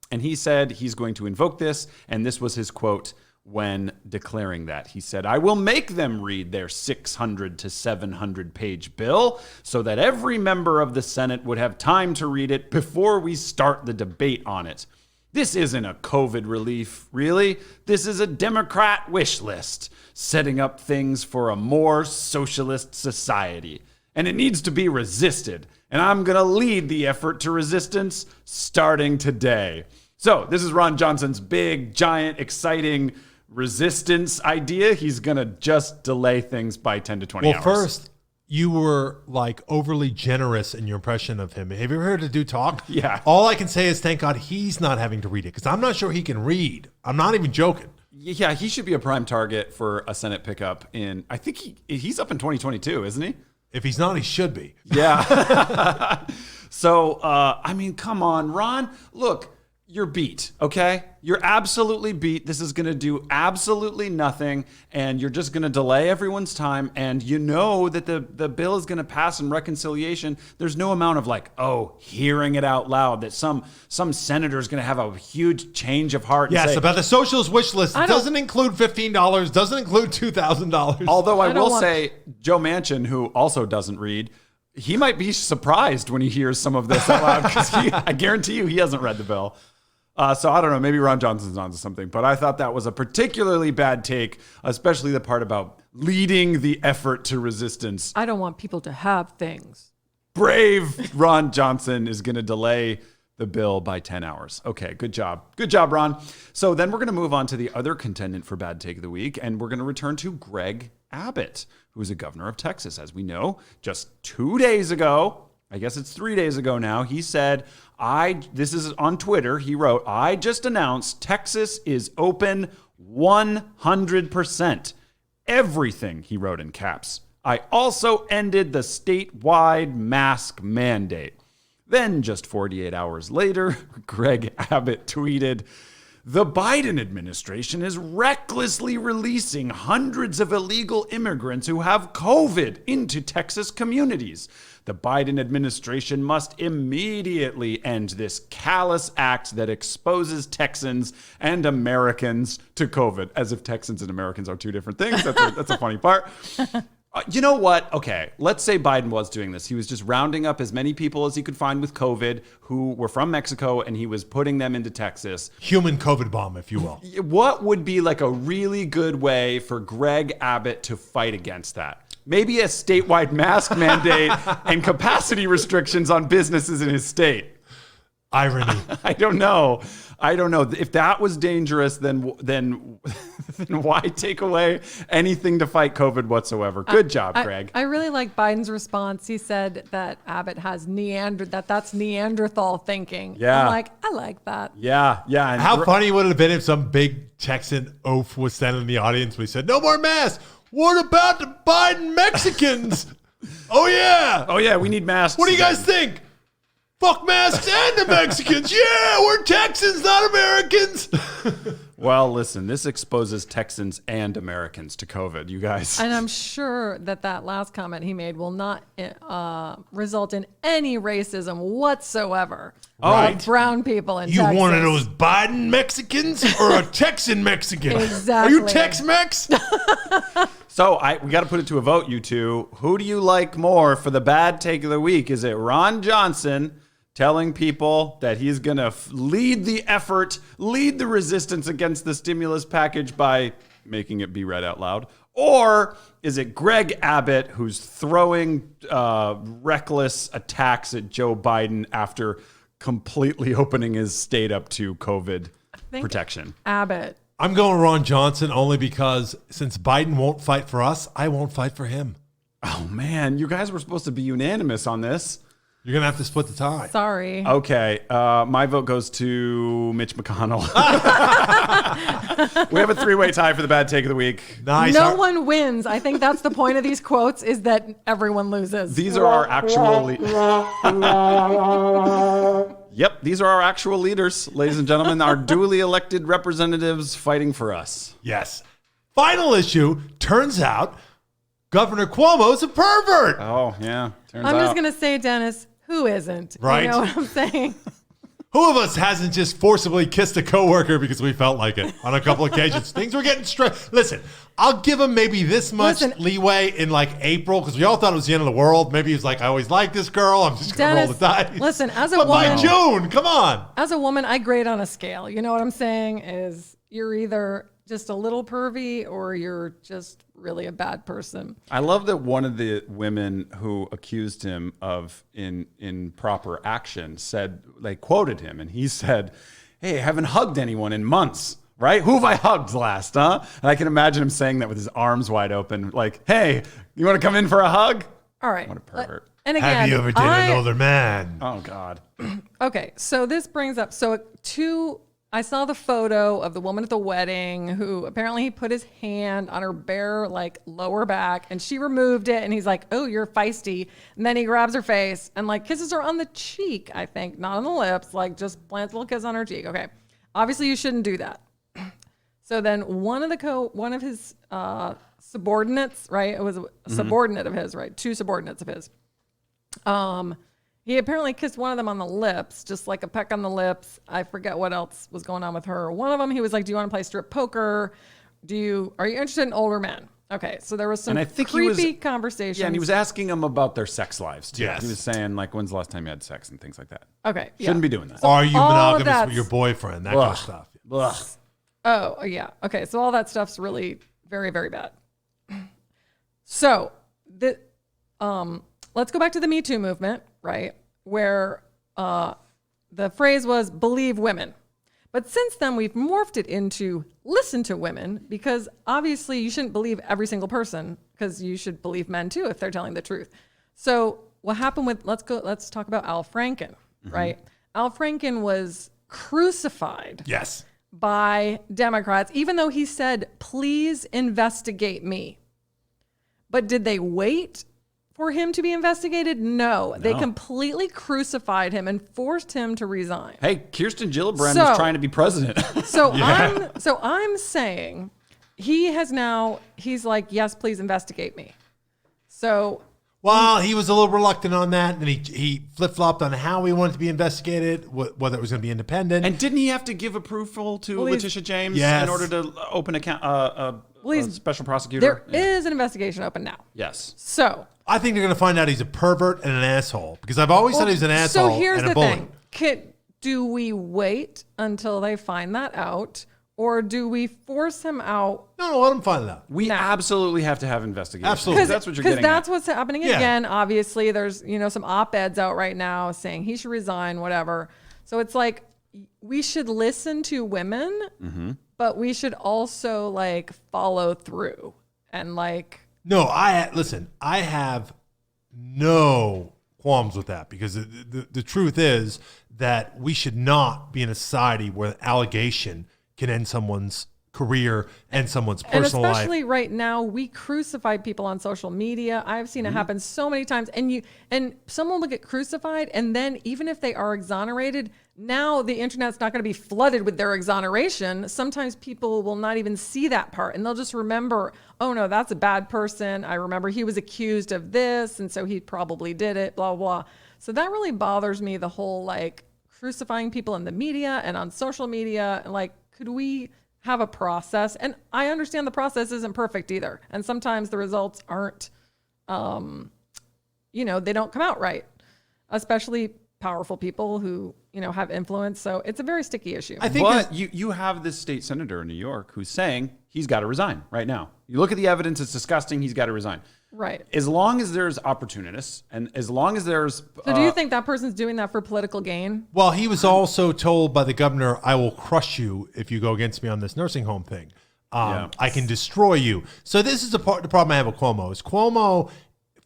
C: And he said he's going to invoke this, and this was his quote when declaring that. He said, "I will make them read their 600 to 700 page bill so that every member of the Senate would have time to read it before we start the debate on it. This isn't a COVID relief, really. This is a Democrat wish list, setting up things for a more socialist society. And it needs to be resisted. And I'm going to lead the effort to resistance starting today." So this is Ron Johnson's big, giant, exciting resistance idea. He's going to just delay things by 10 to 20 hours.
A: Well, first, you were like overly generous in your impression of him. Have you ever heard a dude talk?
C: Yeah.
A: All I can say is thank God he's not having to read it because I'm not sure he can read. I'm not even joking.
C: Yeah, he should be a prime target for a Senate pickup I think he's up in 2022, isn't he?
A: If he's not, he should be.
C: Yeah. So, come on, Ron. Look, you're beat, okay? You're absolutely beat. This is going to do absolutely nothing, and you're just going to delay everyone's time, and you know that the bill is going to pass in reconciliation. There's no amount of hearing it out loud that some senator is going to have a huge change of heart.
A: Yes,
C: and say,
A: about the socialist wish list. It doesn't include $15, doesn't include $2,000.
C: Although I will say, Joe Manchin, who also doesn't read, he might be surprised when he hears some of this out loud because I guarantee you he hasn't read the bill. So I don't know, maybe Ron Johnson's onto something, but I thought that was a particularly bad take, especially the part about leading the effort to resistance.
B: I don't want people to have things.
C: Brave Ron Johnson is going to delay the bill by 10 hours. Okay, good job. Good job, Ron. So then we're going to move on to the other contendant for bad take of the week, and we're going to return to Greg Abbott, who is a governor of Texas. As we know, just 2 days ago, I guess it's 3 days ago now, he said, this is on Twitter, he wrote, "I just announced Texas is open 100%. Everything," he wrote in caps. "I also ended the statewide mask mandate." Then just 48 hours later, Greg Abbott tweeted, "The Biden administration is recklessly releasing hundreds of illegal immigrants who have COVID into Texas communities. The Biden administration must immediately end this callous act that exposes Texans and Americans to COVID." As if Texans and Americans are two different things. That's a funny part. You know what? Okay, let's say Biden was doing this. He was just rounding up as many people as he could find with COVID who were from Mexico, and he was putting them into Texas.
A: Human COVID bomb, if you will.
C: What would be like a really good way for Greg Abbott to fight against that? Maybe a statewide mask mandate and capacity restrictions on businesses in his state.
A: Irony.
C: I don't know. If that was dangerous, then why take away anything to fight COVID whatsoever? Good job, Greg.
B: I really like Biden's response. He said that Abbott has that's Neanderthal thinking.
C: Yeah.
B: I like that.
C: Yeah. And
A: How funny would it have been if some big Texan oaf was standing in the audience when he said, "No more masks. What about the Biden Mexicans?" Oh, yeah,
C: we need masks.
A: What do you guys think? Fuck masks and the Mexicans. Yeah, we're Texans, not Americans.
C: Well, listen, this exposes Texans and Americans to COVID, you guys.
B: And I'm sure that last comment he made will not result in any racism whatsoever.
A: Right.
B: Brown people in
A: You
B: Texas.
A: one of those Biden Mexicans or a Texan Mexican?
B: Exactly.
A: Are you Tex-Mex?
C: So we got to put it to a vote, you two. Who do you like more for the bad take of the week? Is it Ron Johnson telling people that he's going to lead the effort, lead the resistance against the stimulus package by making it be read out loud? Or is it Greg Abbott who's throwing reckless attacks at Joe Biden after completely opening his state up to COVID
B: think
C: protection.
B: Abbott.
A: I'm going Ron Johnson only because since Biden won't fight for us, I won't fight for him.
C: Oh, man. You guys were supposed to be unanimous on this.
A: You're going to have to split the tie.
B: Sorry.
C: Okay. My vote goes to Mitch McConnell. We have a 3-way tie for the bad take of the week.
A: Nice.
B: No one wins. I think that's the point of these quotes is that everyone loses.
C: These are our actual... Yep, these are our actual leaders, ladies and gentlemen, our duly elected representatives fighting for us.
A: Yes. Final issue. Turns out Governor Cuomo is a pervert.
C: Oh, yeah. Turns
B: I'm
C: out.
B: just going to say, Dennis, who isn't?
A: Right.
B: You know what I'm saying?
A: Who of us hasn't just forcibly kissed a coworker because we felt like it on a couple occasions? Things were getting stressed. Listen, I'll give him maybe this much leeway in like April because we all thought it was the end of the world. Maybe he's like, I always like this girl. I'm just going to roll the dice.
B: Listen, as a
A: but
B: woman,
A: by June, come on.
B: As a woman, I grade on a scale. You know what I'm saying? Is you're either just a little pervy or you're just really a bad person.
C: I love that one of the women who accused him of improper action said, they quoted him, and he said, hey, I haven't hugged anyone in months, right? Who have I hugged last, huh? And I can imagine him saying that with his arms wide open, like, hey, you want to come in for a hug?
B: All right.
C: What a pervert.
B: And again,
A: Have you ever dated an older man?
C: Oh, God.
B: Okay, so this brings up, I saw the photo of the woman at the wedding who apparently he put his hand on her bare like lower back and she removed it and he's like, oh, you're feisty. And then he grabs her face and like kisses her on the cheek, I think, not on the lips, like just plants a little kiss on her cheek. Okay. Obviously you shouldn't do that. So then one of his subordinates, right? It was a subordinate of his, right? 2 subordinates of his. He apparently kissed one of them on the lips, just like a peck on the lips. I forget what else was going on with her. One of them, he was like, do you want to play strip poker? Are you interested in older men? Okay, so there was some creepy conversation.
C: Yeah, and he was asking them about their sex lives, too.
A: Yes.
C: He was saying, like, when's the last time you had sex and things like that.
B: Okay,
C: Shouldn't be doing that.
A: Are you
B: all of
A: monogamous with your boyfriend? That kind of stuff.
C: Ugh.
B: Oh, yeah. Okay, so all that stuff's really very, very bad. So, let's go back to the Me Too movement, right? Where the phrase was believe women. But since then, we've morphed it into listen to women because obviously you shouldn't believe every single person because you should believe men too if they're telling the truth. So what happened with, let's talk about Al Franken, right? Al Franken was crucified.
A: Yes.
B: By Democrats, even though he said, please investigate me. But did they wait for him to be investigated? No. They completely crucified him and forced him to resign.
C: Hey, Kirsten Gillibrand was trying to be president.
B: I'm saying he's like, yes, please investigate me. So...
A: Well, he was a little reluctant on that, and he flip-flopped on how he wanted to be investigated, whether it was going to be independent.
C: And didn't he have to give approval to Letitia James in order to open a special prosecutor?
B: There is an investigation open now.
C: Yes.
B: So...
A: I think they're going to find out he's a pervert and an asshole, because I've always thought he's an asshole
B: so here's
A: and a
B: the
A: bully.
B: Thing. Do we wait until they find that out? Or do we force him out?
A: No, let him find it out.
C: We absolutely have to have investigation.
A: Absolutely.
C: That's what you're getting
B: Because that's what's happening again. Obviously, there's some op-eds out right now saying he should resign, whatever. So it's like we should listen to women, but we should also like follow through and like.
A: No, I have no qualms with that because the truth is that we should not be in a society where allegation can end someone's career and someone's personal life.
B: And especially right now, we crucify people on social media. I've seen it happen so many times. And someone will get crucified, and then even if they are exonerated, now the internet's not going to be flooded with their exoneration. Sometimes people will not even see that part, and they'll just remember, oh no, that's a bad person. I remember he was accused of this, and so he probably did it, blah, blah. So that really bothers me, the whole like crucifying people in the media and on social media. Like, could we have a process? And I understand the process isn't perfect either. And sometimes the results aren't, they don't come out right, especially powerful people who, have influence. So it's a very sticky issue.
C: But you have this state senator in New York who's saying he's got to resign right now. You look at the evidence, it's disgusting. He's got to resign.
B: Right.
C: As long as there's opportunists and as long as there's...
B: So do you think that person's doing that for political gain?
A: Well, he was also told by the governor, I will crush you if you go against me on this nursing home thing. I can destroy you. So this is the problem I have with Cuomo is Cuomo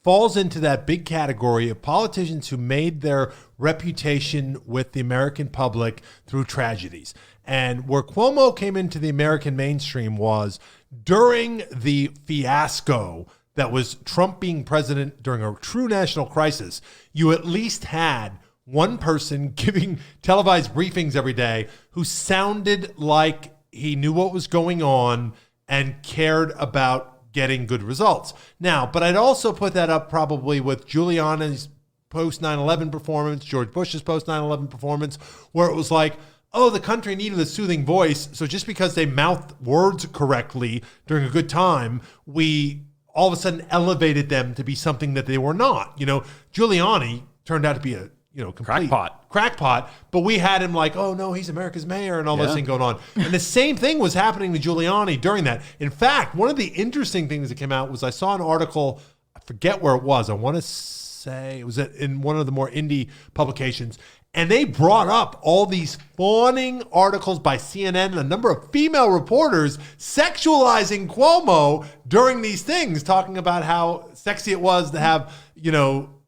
A: falls into that big category of politicians who made their reputation with the American public through tragedies. And where Cuomo came into the American mainstream was during the fiasco that was Trump being president during a true national crisis, you at least had one person giving televised briefings every day who sounded like he knew what was going on and cared about getting good results. Now, but I'd also put that up probably with Giuliani's post 9/11 performance, George Bush's post 9/11 performance, where it was like, oh, the country needed a soothing voice. So just because they mouthed words correctly during a good time, we all of a sudden elevated them to be something that they were not. You know, Giuliani turned out to be a complete crackpot, but we had him like, oh no, he's America's mayor and all this thing going on. And the same thing was happening to Giuliani during that. In fact, one of the interesting things that came out was I saw an article, I forget where it was. I want to say it was in one of the more indie publications. And they brought up all these fawning articles by CNN and a number of female reporters sexualizing Cuomo during these things, talking about how sexy it was to have,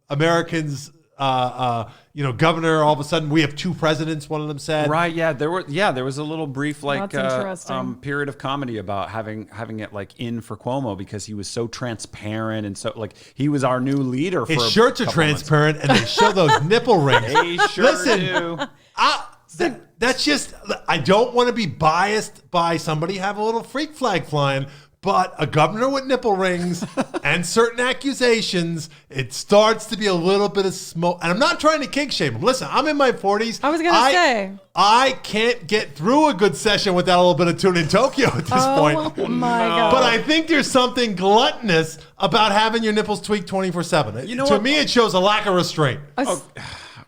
A: Americans, governor, all of a sudden we have two presidents, one of them said.
C: Right, yeah. There was a little brief
B: That's
C: period of comedy about having it like in for Cuomo because he was so transparent and so like he was our new leader for
A: his shirts are transparent and they show those nipple rings.
C: They sure do.
A: That's just, I don't want to be biased by somebody have a little freak flag flying, but a governor with nipple rings and certain accusations, it starts to be a little bit of smoke. And I'm not trying to kink shame him. Listen, I'm in my 40s.
B: I was going to say.
A: I can't get through a good session without a little bit of tuna in Tokyo at this point.
B: Oh, my God.
A: But I think there's something gluttonous about having your nipples tweaked 24/7. To me, it shows a lack of restraint.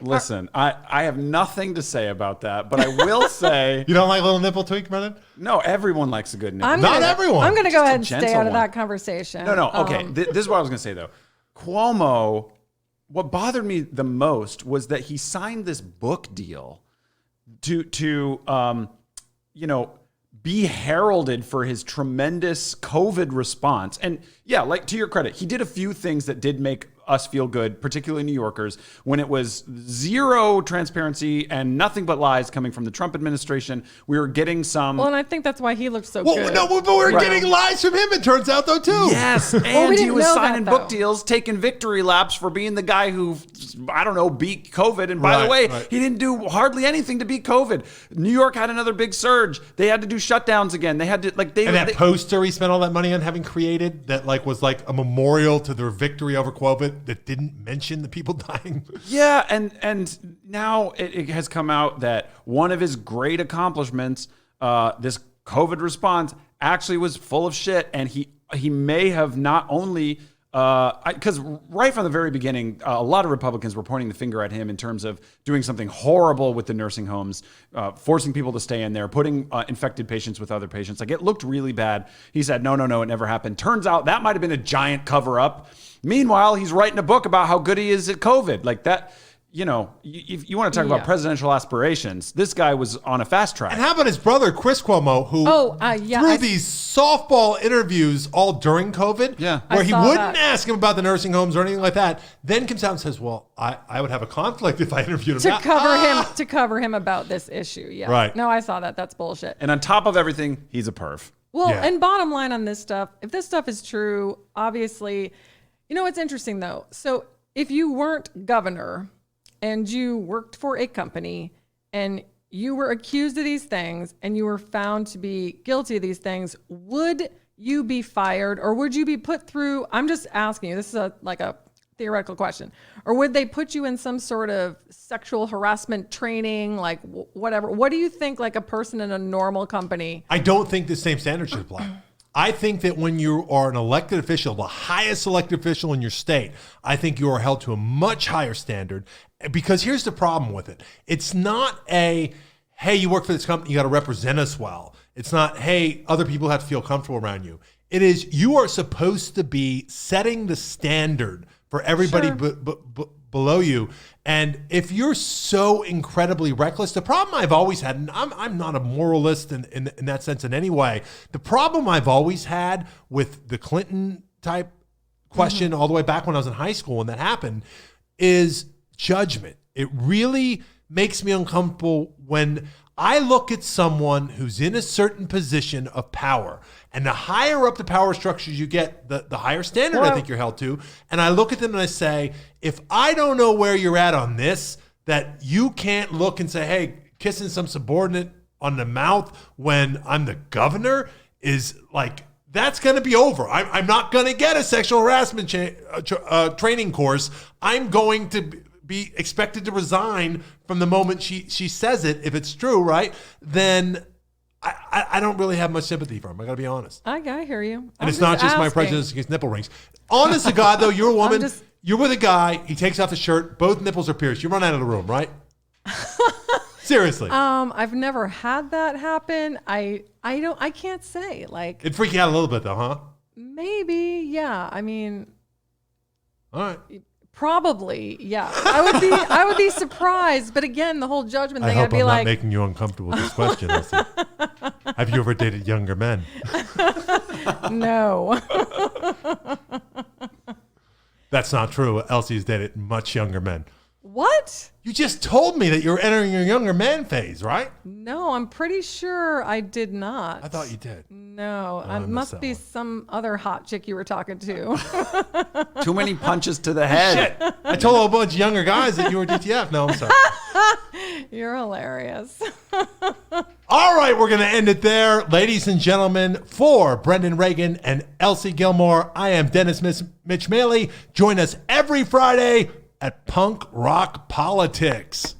C: Listen, I have nothing to say about that, but I will say...
A: You don't like a little nipple tweak, Brennan?
C: No, everyone likes a good nipple.
A: Not everyone.
B: I'm going to go ahead and
C: gentle
B: stay out of
C: one.
B: that conversation.
C: No, okay. This is what I was going to say, though. Cuomo, what bothered me the most was that he signed this book deal to be heralded for his tremendous COVID response. And yeah, like to your credit, he did a few things that did make us feel good, particularly New Yorkers, when it was zero transparency and nothing but lies coming from the Trump administration. We were getting some...
B: Well, and I think that's why he looked so
A: well,
B: good.
A: No, but we're getting lies from him, it turns out, though, too.
C: Yes, and
B: we
C: he
B: didn't
C: was
B: know
C: signing
B: that,
C: book
B: though.
C: deals, taking victory laps for being the guy who, beat COVID. And by the way, he didn't do hardly anything to beat COVID. New York had another big surge. They had to do shutdowns again. They had to,
A: that poster he spent all that money on having created that, was like a memorial to their victory over COVID that didn't mention the people dying.
C: Yeah, and now it has come out that one of his great accomplishments, this COVID response, actually was full of shit, and he may have not only because right from the very beginning, a lot of Republicans were pointing the finger at him in terms of doing something horrible with the nursing homes, forcing people to stay in there, putting infected patients with other patients. Like, it looked really bad. He said, no, it never happened. Turns out that might have been a giant cover up. Meanwhile, he's writing a book about how good he is at COVID. Like that, if you want to talk about presidential aspirations, this guy was on a fast track.
A: And how about his brother, Chris Cuomo, who threw these softball interviews all during COVID, where he wouldn't ask him about the nursing homes or anything like that, then comes out and says, well, I would have a conflict if I interviewed him.
B: To cover him about this issue, yeah.
A: Right.
B: No, I saw that. That's bullshit.
C: And on top of everything, he's a perv.
B: Well, and bottom line on this stuff, if this stuff is true, obviously, it's interesting though. So if you weren't governor and you worked for a company and you were accused of these things and you were found to be guilty of these things, would you be fired or would you be put through? I'm just asking you, this is a theoretical question. Or would they put you in some sort of sexual harassment training, like whatever? What do you think, like a person in a normal company?
A: I don't think the same standard should apply. I think that when you are an elected official, the highest elected official in your state, I think you are held to a much higher standard, because here's the problem with it. It's not a, hey, you work for this company, you got to represent us well. It's not, hey, other people have to feel comfortable around you. It is, you are supposed to be setting the standard for everybody below you. And if you're so incredibly reckless, the problem I've always had, and I'm not a moralist in that sense in any way, the problem I've always had with the Clinton type question all the way back when I was in high school when that happened is judgment. It really makes me uncomfortable when I look at someone who's in a certain position of power, and the higher up the power structures you get, the higher standard I think you're held to. And I look at them and I say, if I don't know where you're at on this, that you can't look and say, hey, kissing some subordinate on the mouth when I'm the governor is like, that's going to be over. I'm not going to get a sexual harassment training course. I'm going to be expected to resign from the moment she says it. If it's true, right? Then I don't really have much sympathy for him. I got to be honest.
B: I hear you.
A: And it's not just my prejudice against nipple rings. Honest to God, though, you're a woman. You're with a guy. He takes off the shirt. Both nipples are pierced. You run out of the room, right? Seriously.
B: I've never had that happen. I can't say. Like,
A: it'd freak you out a little bit, though, huh?
B: Maybe, yeah. I mean,
A: all right.
B: Probably, yeah. I would be surprised, but again, the whole judgment thing.
A: I hope
B: I'd be
A: I'm
B: like,
A: not making you uncomfortable with this question, Elsie. Have you ever dated younger men?
B: No.
A: That's not true. Elsie's dated much younger men.
B: What?
A: You just told me that you're entering your younger man phase, right?
B: No, I'm pretty sure I did not.
A: I thought you did.
B: No, it must be some other hot chick you were talking to.
C: Too many punches to the head.
A: Shit. I told a whole bunch of younger guys that you were DTF. No, I'm sorry.
B: You're hilarious.
A: All right, we're going to end it there. Ladies and gentlemen, for Brendan Ragan and Elsie Gilmore, I am Dennis Mitch Maley. Join us every Friday at Punk Rock Politics.